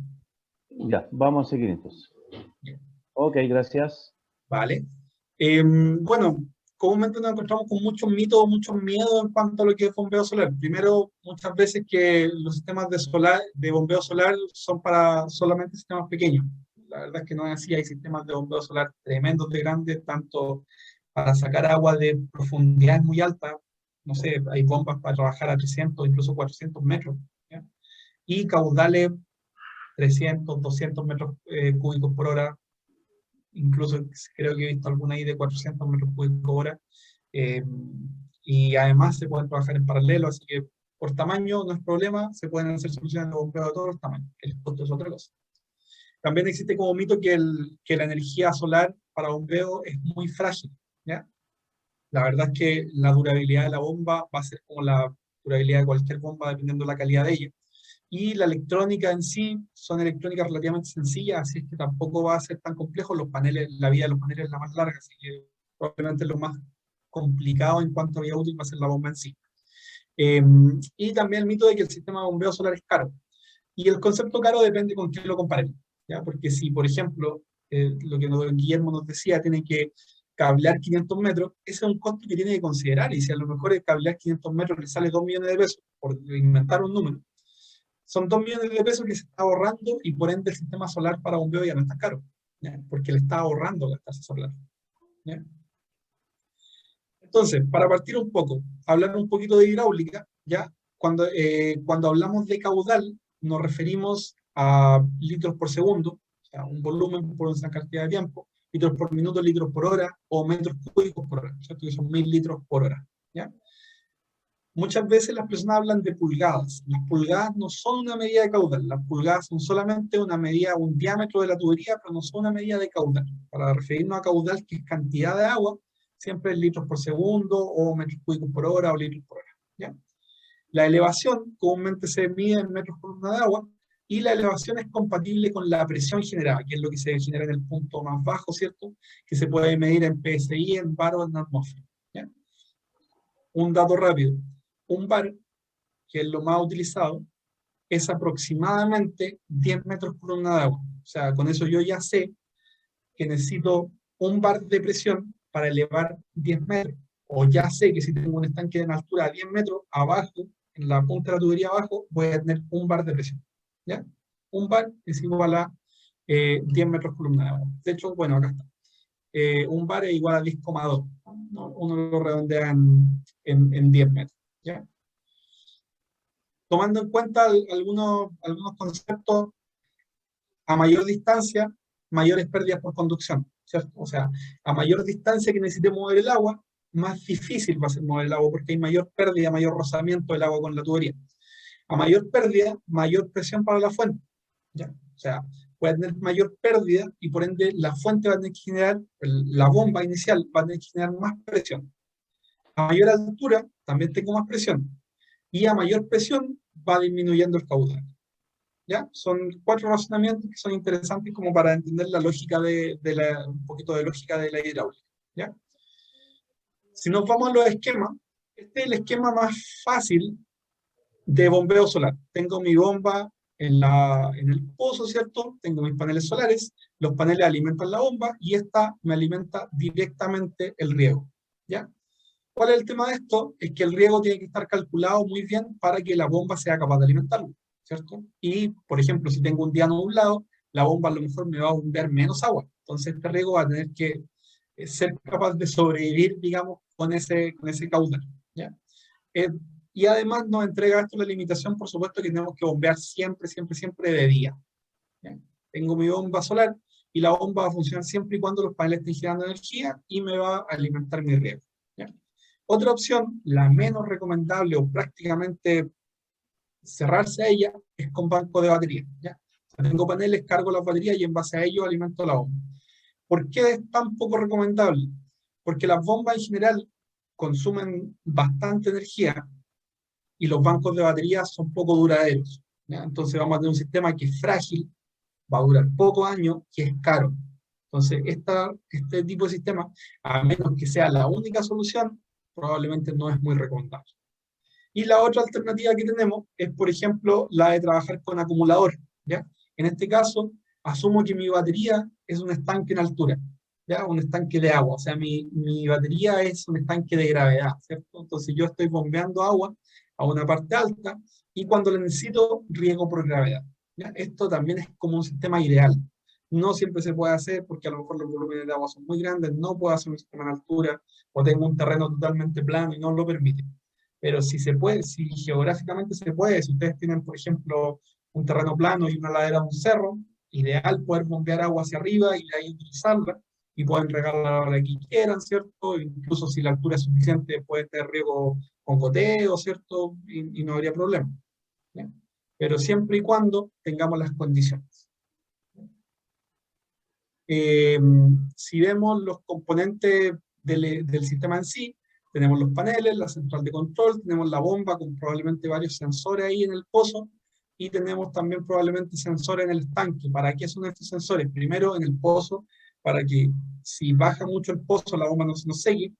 Ya, vamos a seguir entonces. Ok, gracias. ¿Vale? Bueno, comúnmente nos encontramos con muchos mitos, muchos miedos en cuanto a lo que es bombeo solar. Primero, muchas veces que los sistemas de bombeo solar son para solamente sistemas pequeños. La verdad es que no es así, hay sistemas de bombeo solar tremendos de grandes, tanto para sacar agua de profundidades muy altas, no sé, hay bombas para trabajar a 300, incluso 400 metros, ¿ya? Y caudales 300, 200 metros cúbicos por hora, incluso creo que he visto alguna ahí de 400 metros cúbicos hora, eh, y además se pueden trabajar en paralelo, así que por tamaño no es problema, se pueden hacer soluciones de bombeo de todos los tamaños, el costo es otra cosa. También existe como mito que la energía solar para bombeo es muy frágil, ¿ya? La verdad es que la durabilidad de la bomba va a ser como la durabilidad de cualquier bomba dependiendo de la calidad de ella. Y la electrónica en sí son electrónicas relativamente sencillas, así es que tampoco va a ser tan complejo. Los paneles, la vida de los paneles es la más larga, así que probablemente lo más complicado en cuanto a vida útil va a ser la bomba en sí. Eh, y también el mito de que el sistema de bombeo solar es caro. Y el concepto caro depende con quién lo comparemos, ¿ya? Porque si, por ejemplo, lo que Guillermo nos decía, tiene que cablear 500 metros, ese es un costo que tiene que considerar. Y si a lo mejor el cablear 500 metros le sale 2 millones de pesos, por inventar un número, son 2 millones de pesos que se está ahorrando y por ende el sistema solar para bombeo ya no está caro, ¿ya? Porque le está ahorrando la tasa solar, ¿ya? Entonces, para partir un poco, hablar un poquito de hidráulica, ¿ya? Cuando hablamos de caudal, nos referimos a litros por segundo, o sea, un volumen por una cantidad de tiempo, litros por minuto, litros por hora, o metros cúbicos por hora, ¿cierto? Que son 1000 litros por hora, ¿ya? Muchas veces las personas hablan de pulgadas. Las pulgadas no son una medida de caudal, las pulgadas son solamente una medida, un diámetro de la tubería, pero no son una medida de caudal. Para referirnos a caudal, que es cantidad de agua, siempre es litros por segundo, o metros cúbicos por hora, o litros por hora, ¿ya? La elevación comúnmente se mide en metros por columna de agua, y la elevación es compatible con la presión generada, que es lo que se genera en el punto más bajo, ¿cierto? Que se puede medir en PSI, en bar o en atmósfera, ¿ya? Un dato rápido. Un bar, que es lo más utilizado, es aproximadamente 10 metros por columna de agua. O sea, con eso yo ya sé que necesito un bar de presión para elevar 10 metros. O ya sé que si tengo un estanque de altura a 10 metros, abajo, en la punta de la tubería abajo, voy a tener un bar de presión, ¿ya? Un bar es igual a 10 metros por columna de agua. De hecho, bueno, acá está. Un bar es igual a 10,2. Uno lo redondea en 10 metros, ¿ya? Tomando en cuenta algunos conceptos, a mayor distancia, mayores pérdidas por conducción, ¿cierto? O sea, a mayor distancia que necesitemos mover el agua, más difícil va a ser mover el agua porque hay mayor pérdida, mayor rozamiento del agua con la tubería. A mayor pérdida, mayor presión para la fuente, ¿ya? O sea, puede tener mayor pérdida y por ende la fuente va a tener que generar, la bomba inicial va a tener que generar más presión. A mayor altura, también tengo más presión. Y a mayor presión, va disminuyendo el caudal, ¿ya? Son 4 razonamientos que son interesantes como para entender la lógica un poquito de lógica de la hidráulica, ¿ya? Si nos vamos a los esquemas, este es el esquema más fácil de bombeo solar. Tengo mi bomba en el pozo, ¿cierto? Tengo mis paneles solares, los paneles alimentan la bomba y esta me alimenta directamente el riego, ¿ya? ¿Cuál es el tema de esto? Es que el riego tiene que estar calculado muy bien para que la bomba sea capaz de alimentarlo, ¿cierto? Y, por ejemplo, si tengo un día nublado, la bomba a lo mejor me va a bombear menos agua. Entonces, este riego va a tener que ser capaz de sobrevivir, digamos, con ese caudal, ¿ya? Eh, y además nos entrega esto la limitación, por supuesto, que tenemos que bombear siempre, siempre, siempre de día, ¿ya? Tengo mi bomba solar y la bomba va a funcionar siempre y cuando los paneles estén generando energía y me va a alimentar mi riego, ¿ya? Otra opción, la menos recomendable o prácticamente cerrarse a ella, es con banco de batería, ¿ya? O sea, tengo paneles, cargo las baterías y en base a ello alimento la bomba. ¿Por qué es tan poco recomendable? Porque las bombas en general consumen bastante energía y los bancos de baterías son poco duraderos, ¿ya? Entonces vamos a tener un sistema que es frágil, va a durar pocos años, que es caro. Entonces, este tipo de sistema, a menos que sea la única solución, probablemente no es muy recomendable. Y la otra alternativa que tenemos es, por ejemplo, la de trabajar con acumulador, ¿ya? En este caso, asumo que mi batería es un estanque en altura, ¿ya? Un estanque de agua, o sea, mi batería es un estanque de gravedad, ¿cierto? Entonces yo estoy bombeando agua a una parte alta y cuando la necesito, riego por gravedad, ¿ya? Esto también es como un sistema ideal. No siempre se puede hacer porque a lo mejor los volúmenes de agua son muy grandes, no puedo hacer un sistema en altura o tengo un terreno totalmente plano y no lo permite. Pero si se puede, si geográficamente se puede, si ustedes tienen, por ejemplo, un terreno plano y una ladera de un cerro, ideal poder bombear agua hacia arriba y de ahí utilizarla, y pueden regarla a la hora que quieran, ¿cierto? Incluso si la altura es suficiente, puede tener riego con goteo, ¿cierto? Y no habría problema, ¿ya? Pero siempre y cuando tengamos las condiciones. Eh, si vemos los componentes del sistema en sí, tenemos los paneles, la central de control, tenemos la bomba con probablemente varios sensores ahí en el pozo y tenemos también probablemente sensores en el estanque. ¿Para qué son estos sensores? Primero en el pozo, para que si baja mucho el pozo la bomba no se nos seque,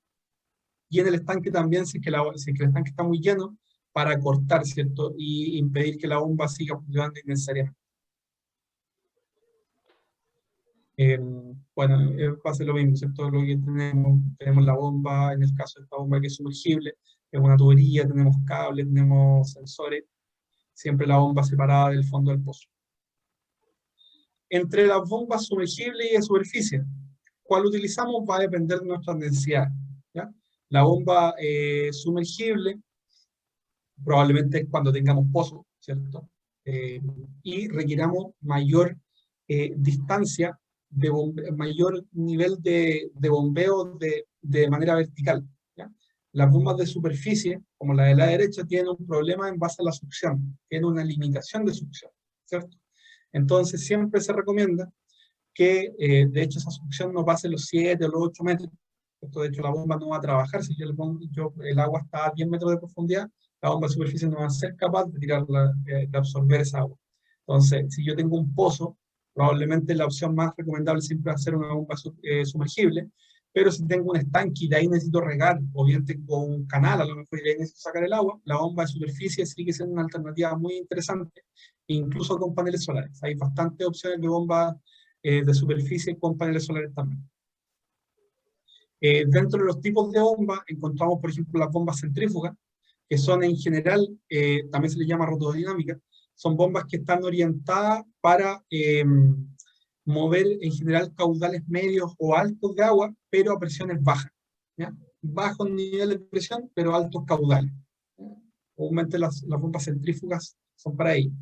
y en el estanque también si es que el estanque está muy lleno, para cortar, ¿cierto? Y impedir que la bomba siga funcionando innecesariamente. Eh, bueno, pasa lo mismo, ¿cierto? Lo que tenemos la bomba, en el caso de esta bomba que es sumergible, es una tubería, tenemos cables, tenemos sensores, siempre la bomba separada del fondo del pozo. Entre las bombas sumergibles y de superficie, ¿cuál utilizamos? Va a depender de nuestras necesidades, ¿ya? La bomba sumergible probablemente es cuando tengamos pozo, ¿cierto? Y requiramos mayor distancia, mayor nivel de bombeo de manera vertical, ¿ya? Las bombas de superficie, como la de la derecha, tienen un problema en base a la succión, tienen una limitación de succión, ¿cierto? Entonces siempre se recomienda que, de hecho, esa succión no pase los 7 o los 8 metros. Esto, de hecho, la bomba no va a trabajar. Si el agua está a 10 metros de profundidad, la bomba de superficie no va a ser capaz de tirarla, de absorber esa agua. Entonces, si yo tengo un pozo, probablemente la opción más recomendable siempre va a ser una bomba sumergible, pero si tengo un estanque y de ahí necesito regar, o bien tengo un canal, a lo mejor y de ahí necesito sacar el agua, la bomba de superficie sigue siendo una alternativa muy interesante, incluso con paneles solares. Hay bastantes opciones de bombas de superficie con paneles solares también. Dentro de los tipos de bombas encontramos, por ejemplo, las bombas centrífugas, que son en general, también se les llama rotodinámicas, son bombas que están orientadas para mover en general caudales medios o altos de agua, pero a presiones bajas, ¿ya? Bajos niveles de presión, pero altos caudales. Comúnmente las bombas centrífugas son para ello.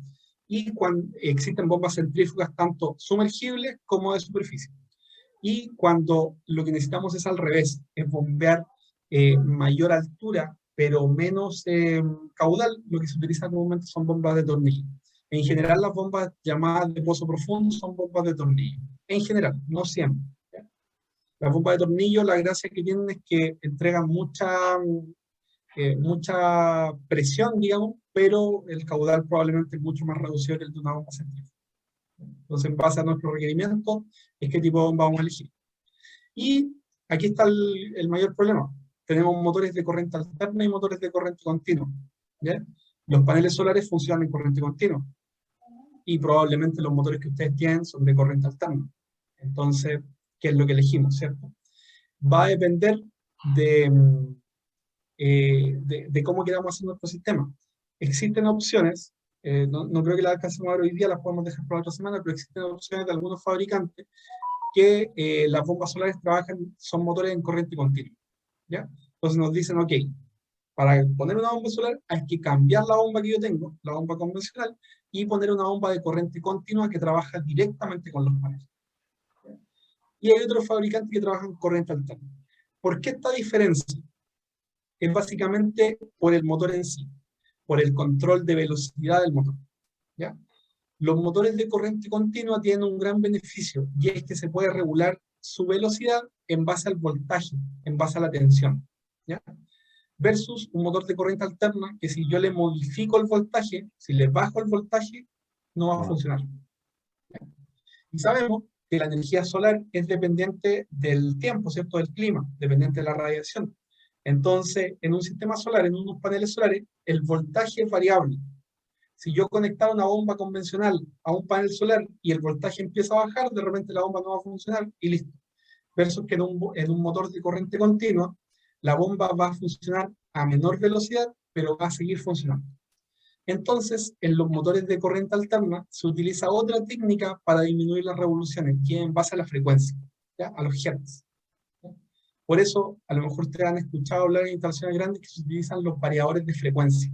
Y cuando existen bombas centrífugas tanto sumergibles como de superficie. Y cuando lo que necesitamos es al revés, es bombear mayor altura, pero menos caudal, lo que se utiliza comúnmente son bombas de tornillo. En general, las bombas llamadas de pozo profundo son bombas de tornillo. En general, no siempre, ¿ya? Las bombas de tornillo, la gracia que tienen es que entregan mucha presión, digamos, pero el caudal probablemente es mucho más reducido que el de una bomba centrífuga. Entonces, en base a nuestro requerimiento, es qué tipo de bomba vamos a elegir. Y aquí está el mayor problema. Tenemos motores de corriente alterna y motores de corriente continua, ¿ya? Los paneles solares funcionan en corriente continua y probablemente los motores que ustedes tienen son de corriente alterna. Entonces, ¿qué es lo que elegimos, cierto? Va a depender de cómo queramos hacer nuestro sistema. Existen opciones, no creo que las alcancemos a ver hoy día, las podemos dejar para otra semana, pero existen opciones de algunos fabricantes que las bombas solares son motores en corriente continua, ¿ya? Entonces nos dicen, ok, para poner una bomba solar hay que cambiar la bomba que yo tengo, la bomba convencional, y poner una bomba de corriente continua que trabaja directamente con los paneles. Y hay otros fabricantes que trabajan con corriente alterna. ¿Por qué esta diferencia? Es básicamente por el motor en sí, por el control de velocidad del motor, ¿ya? Los motores de corriente continua tienen un gran beneficio, y es que se puede regular su velocidad en base al voltaje, en base a la tensión. ¿ya? Versus un motor de corriente alterna, que si yo le modifico el voltaje, si le bajo el voltaje, no va a funcionar. ¿Ya? Y sabemos que la energía solar es dependiente del tiempo, ¿cierto? Del clima, dependiente de la radiación. Entonces, en un sistema solar, en unos paneles solares, el voltaje es variable. Si yo conectara una bomba convencional a un panel solar y el voltaje empieza a bajar, de repente la bomba no va a funcionar y listo. Versus que en un motor de corriente continua, la bomba va a funcionar a menor velocidad, pero va a seguir funcionando. Entonces, en los motores de corriente alterna se utiliza otra técnica para disminuir las revoluciones, que es en base a la frecuencia, ¿ya? A los hertz. ¿Ya? Por eso, a lo mejor ustedes han escuchado hablar en instalaciones grandes que se utilizan los variadores de frecuencia.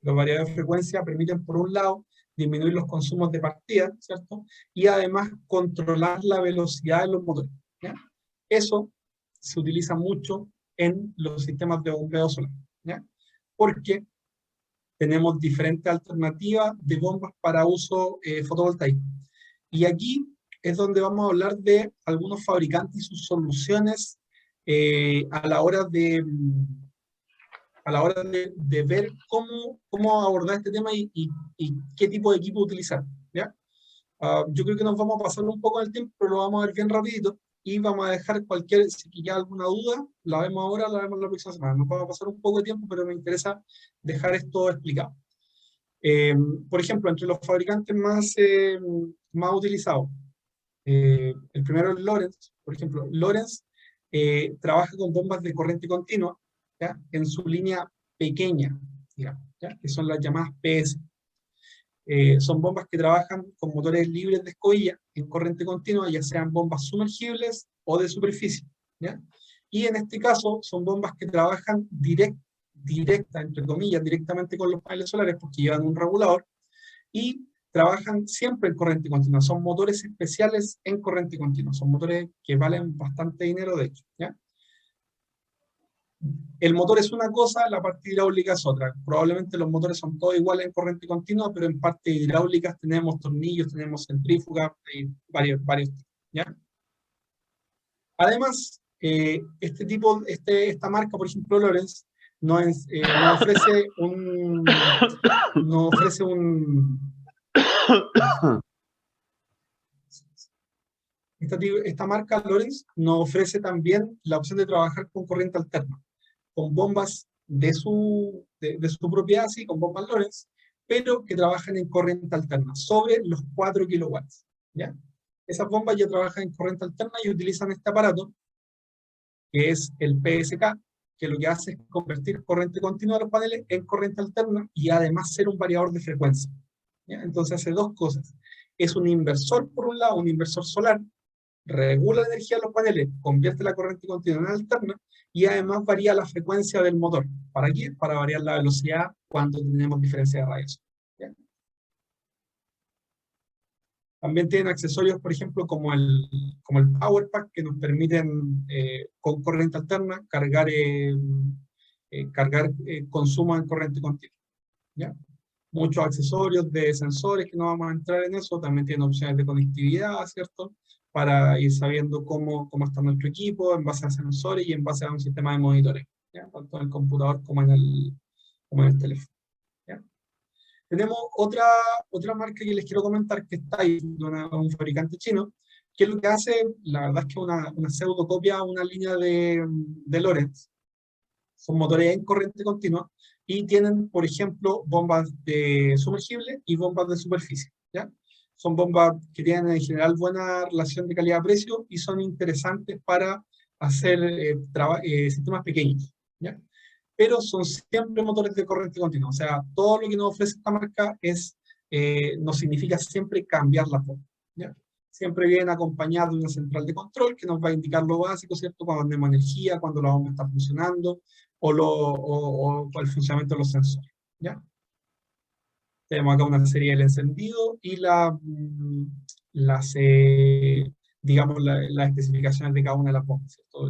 Los variadores de frecuencia permiten, por un lado, disminuir los consumos de partida, ¿cierto? Y además controlar la velocidad de los motores, ¿ya? Eso se utiliza mucho en los sistemas de bombeo solar, ¿ya? Porque tenemos diferentes alternativas de bombas para uso fotovoltaico. Y aquí es donde vamos a hablar de algunos fabricantes y sus soluciones a la hora de ver cómo abordar este tema y qué tipo de equipo utilizar, ¿ya? Yo creo que nos vamos a pasar un poco el tiempo, pero lo vamos a ver bien rapidito y vamos a dejar si queda alguna duda, la vemos ahora, la vemos la próxima semana. Nos vamos a pasar un poco de tiempo, pero me interesa dejar esto explicado. Por ejemplo, entre los fabricantes más utilizados, el primero es Lorentz. Por ejemplo, Lorentz trabaja con bombas de corriente continua, ¿ya? En su línea pequeña, digamos, ¿ya? Que son las llamadas PS. Son bombas que trabajan con motores libres de escobilla en corriente continua, ya sean bombas sumergibles o de superficie, ¿ya? Y en este caso son bombas que trabajan entre comillas, directamente con los paneles solares porque llevan un regulador y trabajan siempre en corriente continua. Son motores especiales en corriente continua. Son motores que valen bastante dinero, de hecho, ¿ya? El motor es una cosa, la parte hidráulica es otra. Probablemente los motores son todos iguales en corriente continua, pero en parte hidráulicas tenemos tornillos, tenemos centrífugas, y varios, ¿ya? Además, esta marca, por ejemplo, Lorentz, nos ofrece esta marca Lorentz nos ofrece también la opción de trabajar con corriente alterna, con bombas de su propiedad, sí, con bombas Lorentz, pero que trabajan en corriente alterna, sobre los 4 kilowatts, ¿ya? Esas bombas ya trabajan en corriente alterna y utilizan este aparato, que es el PSK, que lo que hace es convertir corriente continua de los paneles en corriente alterna y además ser un variador de frecuencia, ¿ya? Entonces hace dos cosas. Es un inversor, por un lado, un inversor solar, regula la energía de los paneles, convierte la corriente continua en alterna y además varía la frecuencia del motor. ¿Para qué? Para variar la velocidad cuando tenemos diferencia de radiación, ¿ya? También tienen accesorios, por ejemplo, como el Power Pack, que nos permiten con corriente alterna cargar consumo en corriente continua, ¿ya? Muchos accesorios de sensores que no vamos a entrar en eso, también tienen opciones de conectividad, ¿cierto? Para ir sabiendo cómo está nuestro equipo en base a sensores y en base a un sistema de monitores, ¿ya? Tanto en el computador como en el teléfono, ¿ya? Tenemos otra marca que les quiero comentar, que está ahí, un fabricante chino, que lo que hace, la verdad es que una pseudocopia a una línea de Lorentz. Son motores en corriente continua y tienen, por ejemplo, bombas de sumergible y bombas de superficie, ¿ya? Son bombas que tienen en general buena relación de calidad-precio y son interesantes para hacer sistemas pequeños, ¿ya? Pero son siempre motores de corriente continua. O sea, todo lo que nos ofrece esta marca no significa siempre cambiar la bomba, ¿ya? Siempre vienen acompañados de una central de control que nos va a indicar lo básico, ¿cierto? Cuando tenemos energía, cuando la bomba está funcionando, o el funcionamiento de los sensores, ¿ya? Tenemos acá una serie del encendido y digamos, las especificaciones de cada una de las bombas, ¿cierto?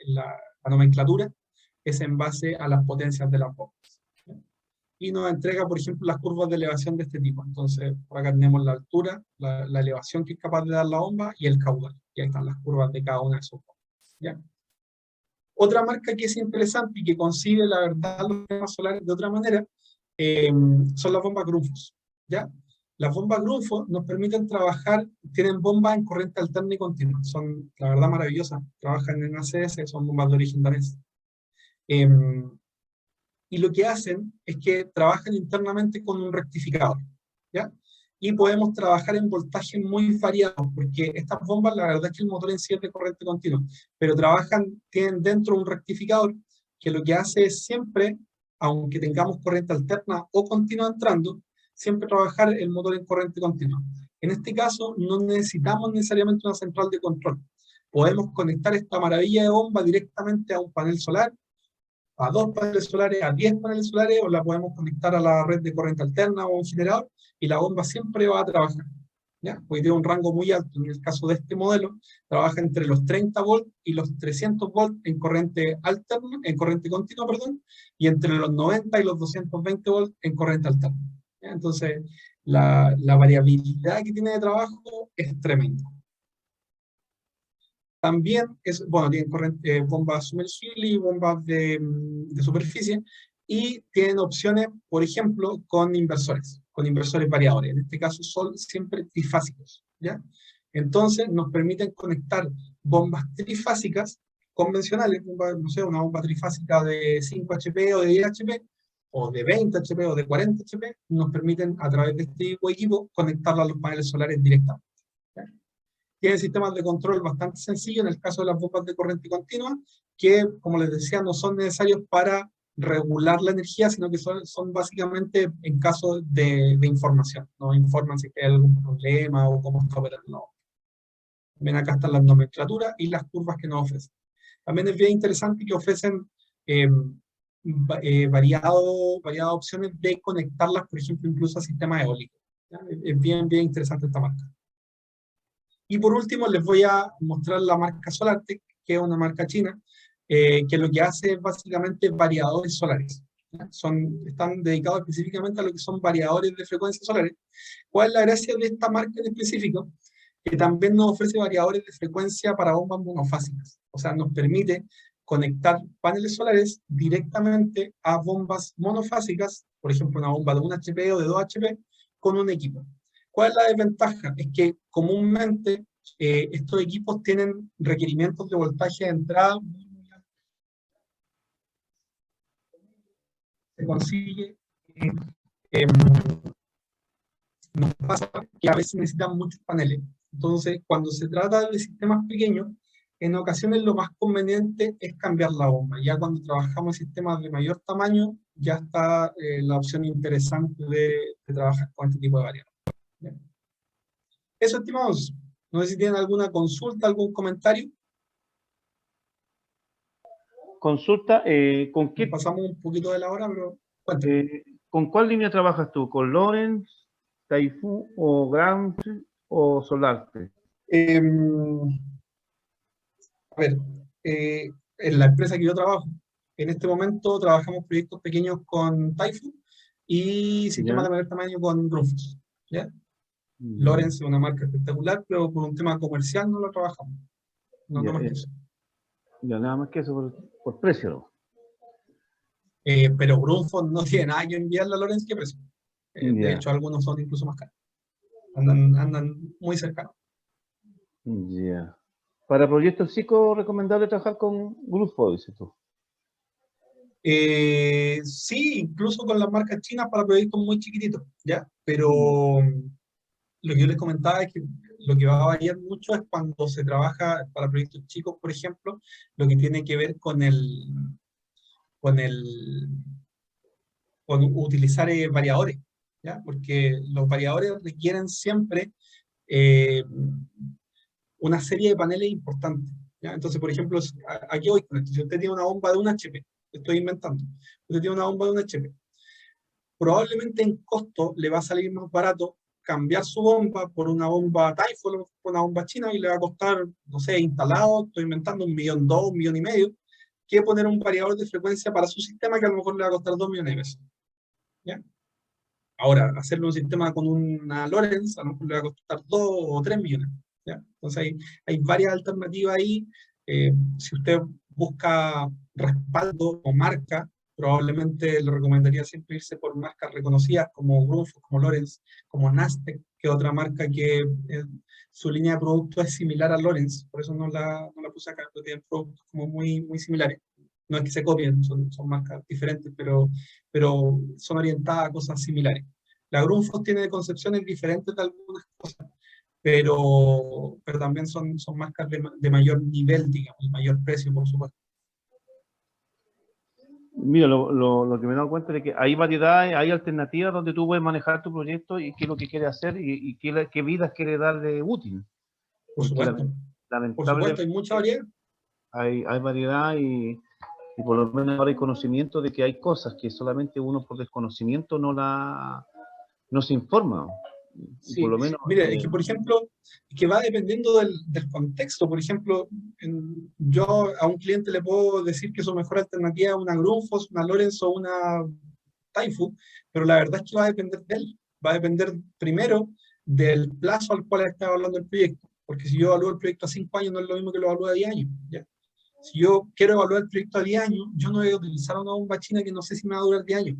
La nomenclatura es en base a las potencias de las bombas, ¿ya? Y nos entrega, por ejemplo, las curvas de elevación de este tipo. Entonces, por acá tenemos la altura, la elevación que es capaz de dar la bomba y el caudal. Y ahí están las curvas de cada una de sus bombas, ¿ya? Otra marca que es interesante y que concibe, la verdad, los sistemas solares de otra manera, son las bombas Grundfos, ¿ya? Las bombas Grundfos nos permiten trabajar, tienen bombas en corriente alterna y continua, son, la verdad, maravillosas, trabajan en ACS, son bombas de origen danés. Y lo que hacen es que trabajan internamente con un rectificador, ¿ya? Y podemos trabajar en voltajes muy variados, porque estas bombas, la verdad es que el motor en sí es de corriente continua, pero tienen dentro un rectificador que lo que hace es siempre, aunque tengamos corriente alterna o continua entrando, siempre trabajar el motor en corriente continua. En este caso, no necesitamos necesariamente una central de control. Podemos conectar esta maravilla de bomba directamente a un panel solar, a 2 paneles solares, a 10 paneles solares, o la podemos conectar a la red de corriente alterna o a un generador, y la bomba siempre va a trabajar, ¿ya? Porque tiene un rango muy alto. En el caso de este modelo, trabaja entre los 30 volts y los 300 volts en corriente alterna, en corriente continua, perdón, y entre los 90 y los 220 volts en corriente alterna, ¿ya? Entonces, la variabilidad que tiene de trabajo es tremenda. También bueno, tienen bombas sumergibles y bombas de superficie, y tienen opciones, por ejemplo, con inversores variadores. En este caso son siempre trifásicos, ¿ya? Entonces nos permiten conectar bombas trifásicas convencionales, no sé, una bomba trifásica de 5 HP o de 10 HP, o de 20 HP o de 40 HP, nos permiten a través de este equipo conectarla a los paneles solares directamente. Tienen sistemas de control bastante sencillos en el caso de las bombas de corriente continua, que, como les decía, no son necesarios para regular la energía, sino que son básicamente en caso de información. Nos informan si hay algún problema o cómo está operando. Ven, acá están las nomenclaturas y las curvas que nos ofrecen. También es bien interesante que ofrecen variadas opciones de conectarlas, por ejemplo, incluso a sistemas eólicos. ¿Ya? Es bien interesante esta marca. Y por último les voy a mostrar la marca SolarTech, que es una marca china, que lo que hace es básicamente variadores solares, ¿ya? Están dedicados específicamente a lo que son variadores de frecuencias solares. ¿Cuál es la gracia de esta marca en específico? Que también nos ofrece variadores de frecuencia para bombas monofásicas. O sea, nos permite conectar paneles solares directamente a bombas monofásicas, por ejemplo, una bomba de 1 HP o de 2 HP, con un equipo. ¿Cuál es la desventaja? Es que comúnmente estos equipos tienen requerimientos de voltaje de entrada muy altos. Se consigue, eh, nos pasa que a veces necesitan muchos paneles. Entonces, cuando se trata de sistemas pequeños, en ocasiones lo más conveniente es cambiar la bomba. Ya cuando trabajamos en sistemas de mayor tamaño, ya está la opción interesante de trabajar con este tipo de variables. Bien. Eso, estimados. No sé si tienen alguna consulta, algún comentario. Consulta, ¿con qué? Pasamos un poquito de la hora, pero ¿con cuál línea trabajas tú? ¿Con Lorentz, Taifu o Gramsci o Solarte? A ver, en la empresa que yo trabajo, en este momento trabajamos proyectos pequeños con Taifu y sistemas de mayor tamaño con Grundfos, ¿ya? Lorentz es una marca espectacular, pero por un tema comercial no lo trabajamos. No más que eso. Ya, nada más que eso por precio, ¿no? Pero Grundfos no tiene nada que enviarle a Lorentz que precio. De hecho, algunos son incluso más caros. Andan muy cercanos. Ya. Para proyectos chicos, recomendable trabajar con Grundfos, dices tú. Sí, incluso con las marcas chinas para proyectos muy chiquititos, ¿ya? Pero lo que yo les comentaba es que lo que va a variar mucho es cuando se trabaja para proyectos chicos, por ejemplo, lo que tiene que ver con utilizar variadores, ¿ya? Porque los variadores requieren siempre eh, una serie de paneles importantes, ¿ya? Entonces, por ejemplo, aquí voy con esto. Si usted tiene una bomba de 1 HP, estoy inventando, usted tiene una bomba de 1 HP, probablemente en costo le va a salir más barato cambiar su bomba por una bomba Typhoon, por una bomba china, y le va a costar, no sé, instalado, estoy inventando, 1.200.000, 1.500.000, que poner un variador de frecuencia para su sistema que a lo mejor le va a costar 2 millones de pesos, ¿ya? Ahora, hacerle un sistema con una Lorentz a lo mejor le va a costar 2 o 3 millones, ¿ya? Entonces hay varias alternativas ahí. Si usted busca respaldo o marca, probablemente le recomendaría siempre irse por marcas reconocidas como Grundfos, como Lorenz, como Nastec, que es otra marca que su línea de productos es similar a Lorenz, por eso no la puse acá, pero tienen productos como muy similares. No es que se copien, son marcas diferentes, pero son orientadas a cosas similares. La Grundfos tiene concepciones diferentes de algunas cosas, pero también son marcas de mayor nivel, digamos, y mayor precio, por supuesto. Mira, lo que me he dado cuenta es que hay variedades, hay alternativas donde tú puedes manejar tu proyecto y qué es lo que quieres hacer y qué vidas quieres darle útil. Por Porque supuesto, lamentablemente hay mucha variedad. hay variedad y por lo menos ahora hay conocimiento de que hay cosas que solamente uno por desconocimiento no se informa. Y por Sí, lo menos... mire, es que por ejemplo, que va dependiendo del contexto. Por ejemplo, yo a un cliente le puedo decir que su mejor alternativa es una Grundfos, una Lorenz o una Taifu, pero la verdad es que va a depender de él. Va a depender primero del plazo al cual está evaluando el proyecto, porque si yo evalúo el proyecto a 5 años, no es lo mismo que lo evalúo a 10 años. ¿Ya? Si yo quiero evaluar el proyecto a 10 años, yo no voy a utilizar una bomba china que no sé si me va a durar 10 años.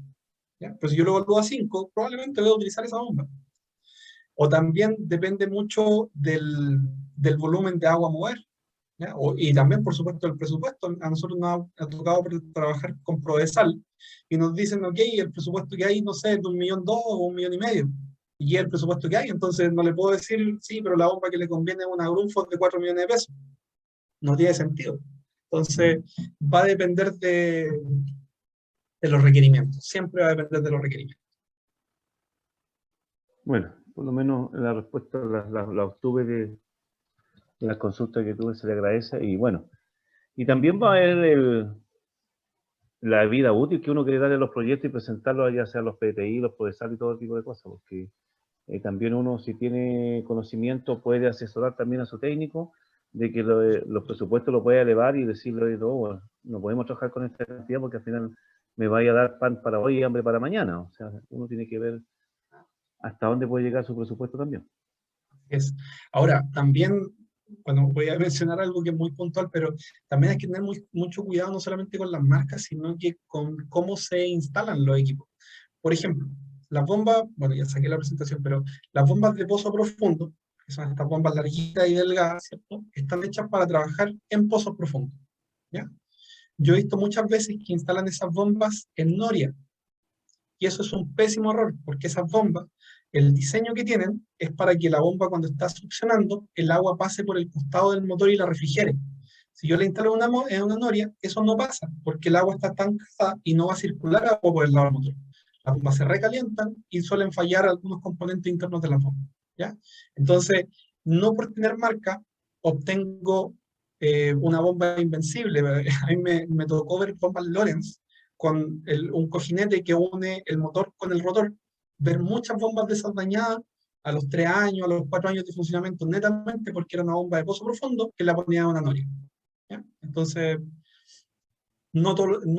¿Ya? Pero si yo lo evalúo a 5, probablemente voy a utilizar esa bomba. O también depende mucho del volumen de agua a mover, ¿ya? Y también, por supuesto, del presupuesto. A nosotros nos ha tocado trabajar con Prodesal y nos dicen, ok, el presupuesto que hay, no sé, es de 1.200.000 o 1.500.000. Y es el presupuesto que hay, entonces no le puedo decir, sí, pero la bomba que le conviene es una Grundfos de 4 millones de pesos. No tiene sentido. Entonces, va a depender de los requerimientos. Siempre va a depender de los requerimientos. Bueno, por lo menos la respuesta la obtuve de la consulta que tuve, se le agradece. Y bueno, y también va a haber la vida útil que uno quiere darle a los proyectos y presentarlos ya sea a los PTI, los Prodesal y todo tipo de cosas, porque también uno, si tiene conocimiento, puede asesorar también a su técnico de que los presupuestos lo puede elevar y decirle, no, bueno, no podemos trabajar con esta cantidad porque al final me vaya a dar pan para hoy y hambre para mañana. O sea, uno tiene que ver hasta dónde puede llegar su presupuesto también. Ahora, también, bueno, voy a mencionar algo que es muy puntual, pero también hay que tener mucho cuidado no solamente con las marcas, sino que con cómo se instalan los equipos. Por ejemplo, las bombas, bueno, ya saqué la presentación, pero las bombas de pozo profundo, que son estas bombas larguitas y delgadas, ¿cierto? Están hechas para trabajar en pozos profundos, ¿ya? Yo he visto muchas veces que instalan esas bombas en noria, y eso es un pésimo error, porque esas bombas, el diseño que tienen es para que la bomba cuando está succionando, el agua pase por el costado del motor y la refrigere. Si yo le instalo en una noria, eso no pasa, porque el agua está estancada y no va a circular agua por el lado del motor. Las bombas se recalientan y suelen fallar algunos componentes internos de la bomba, ¿ya? Entonces, no por tener marca, obtengo una bomba invencible. A mí me tocó ver bombas Lorenz con un cojinete que une el motor con el rotor, ver muchas bombas de esas dañadas a los 3 años, a los 4 años de funcionamiento, netamente porque era una bomba de pozo profundo que la ponía en una noria. ¿Ya? Entonces, no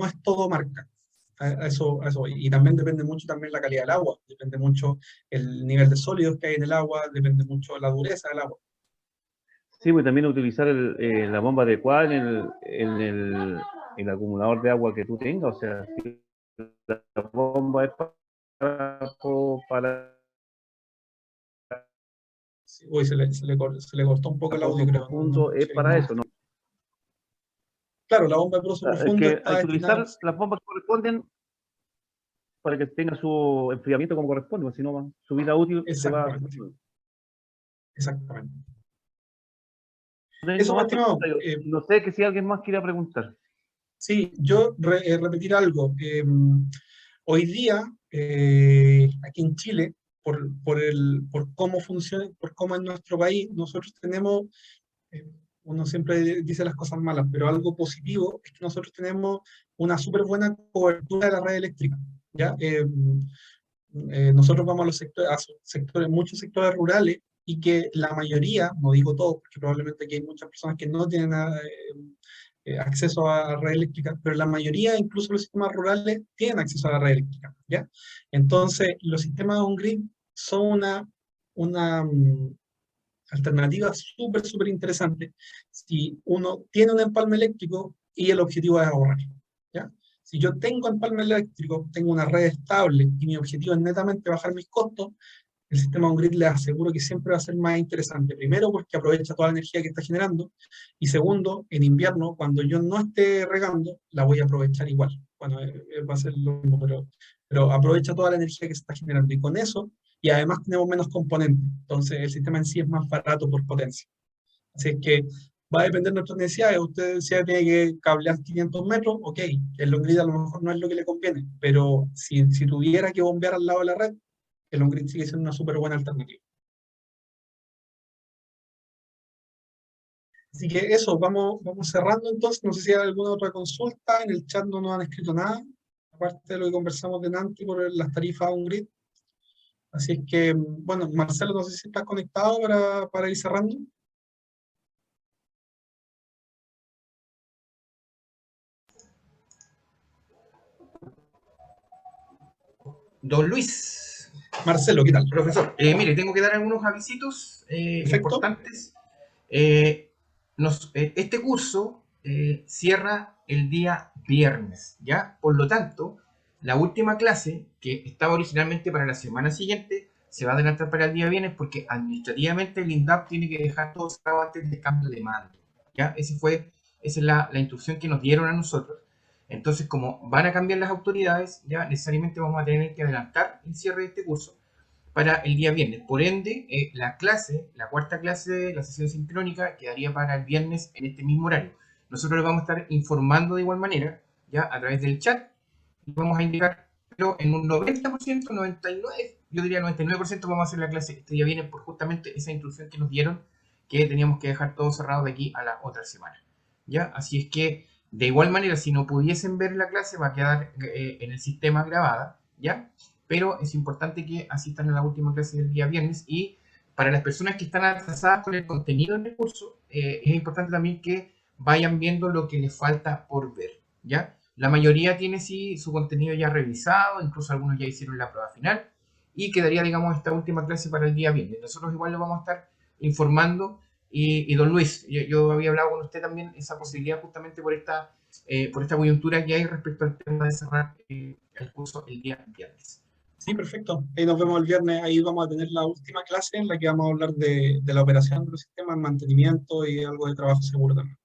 es todo marca. A eso voy. Y también depende mucho también la calidad del agua, depende mucho el nivel de sólidos que hay en el agua, depende mucho la dureza del agua. Sí, pues también utilizar la bomba adecuada el acumulador de agua que tú tengas. O sea, si la bomba es para Sí, uy, se le cortó un poco el audio, pozo creo. profundo, es Sí, para eso, ¿no? claro, la bomba de pozo Es profundo que está hay que destinada. utilizar las bombas que corresponden para que tenga su enfriamiento como corresponde, porque si no, su vida útil se va. Exactamente, exactamente. No tengo Eso, más más estimado. preguntas. No sé que si alguien más quiera preguntar. Sí, yo repetir algo. Hoy día, aquí en Chile, por cómo funciona, por cómo en nuestro país, nosotros tenemos, eh, uno siempre dice las cosas malas, pero algo positivo es que nosotros tenemos una súper buena cobertura de la red eléctrica. ¿Ya? Nosotros vamos a los sectores, muchos sectores rurales, y que la mayoría, no digo todos, porque probablemente aquí hay muchas personas que no tienen acceso a red eléctrica, pero la mayoría, incluso los sistemas rurales, tienen acceso a la red eléctrica, ¿ya? Entonces, los sistemas on-grid son una alternativa súper interesante si uno tiene un empalme eléctrico y el objetivo es ahorrar, ¿ya? Si yo tengo empalme eléctrico, tengo una red estable y mi objetivo es netamente bajar mis costos, el sistema on-grid les aseguro que siempre va a ser más interesante. Primero, porque aprovecha toda la energía que está generando. Y segundo, en invierno, cuando yo no esté regando, la voy a aprovechar igual. Bueno, va a ser lo mismo, pero aprovecha toda la energía que se está generando. Y con eso, y además tenemos menos componentes. Entonces, el sistema en sí es más barato por potencia. Así es que va a depender de nuestras necesidades. Usted decía que tiene que cablear 500 metros, ok, el on-grid a lo mejor no es lo que le conviene, pero si tuviera que bombear al lado de la red, el on-grid sigue siendo una súper buena alternativa. Así que eso, vamos cerrando entonces. No sé si hay alguna otra consulta. En el chat no nos han escrito nada, aparte de lo que conversamos de Nanti por las tarifas on-grid. Así es que, bueno, Marcelo, no sé si estás conectado para ir cerrando. Don Luis. Marcelo, ¿qué tal? Profesor, mire, tengo que dar algunos avisitos Perfecto. importantes. Este curso cierra el día viernes, ¿ya? Por lo tanto, la última clase, que estaba originalmente para la semana siguiente, se va a adelantar para el día viernes porque administrativamente el INDAP tiene que dejar todo cerrado antes del cambio de mando, ¿ya? Esa es la instrucción que nos dieron a nosotros. Entonces, como van a cambiar las autoridades, ya necesariamente vamos a tener que adelantar el cierre de este curso para el día viernes. Por ende, la cuarta clase de la sesión sincrónica quedaría para el viernes en este mismo horario. Nosotros les vamos a estar informando de igual manera, ya a través del chat, y vamos a indicar, pero en un 90%, 99%, yo diría 99% vamos a hacer la clase este día viernes por justamente esa instrucción que nos dieron, que teníamos que dejar todo cerrado de aquí a la otra semana. ¿Ya? Así es que, de igual manera, si no pudiesen ver la clase, va a quedar en el sistema grabada, ¿ya? Pero es importante que asistan a la última clase del día viernes y para las personas que están atrasadas con el contenido del curso, es importante también que vayan viendo lo que les falta por ver, ¿ya? La mayoría tiene sí su contenido ya revisado, incluso algunos ya hicieron la prueba final y quedaría, digamos, esta última clase para el día viernes. Nosotros igual lo vamos a estar informando y don Luis, yo había hablado con usted también esa posibilidad justamente por esta coyuntura que hay respecto al tema de cerrar el curso el día viernes. Sí, perfecto. Ahí nos vemos el viernes. Ahí vamos a tener la última clase en la que vamos a hablar de la operación de los sistemas, mantenimiento y algo de trabajo seguro también.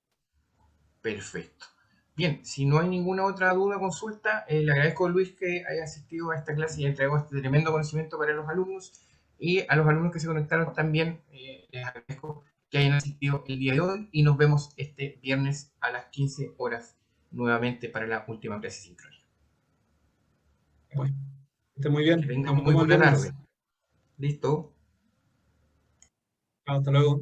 Perfecto. Bien, si no hay ninguna otra duda o consulta, le agradezco a Luis que haya asistido a esta clase y entregado este tremendo conocimiento para los alumnos. Y a los alumnos que se conectaron también, les agradezco que hayan asistido el día de hoy y nos vemos este viernes a las 15 horas nuevamente para la última clase sincrónica. Bueno, que esté muy bien. Que tengan Nos muy vemos el buena viernes. tarde. ¿Listo? Hasta luego.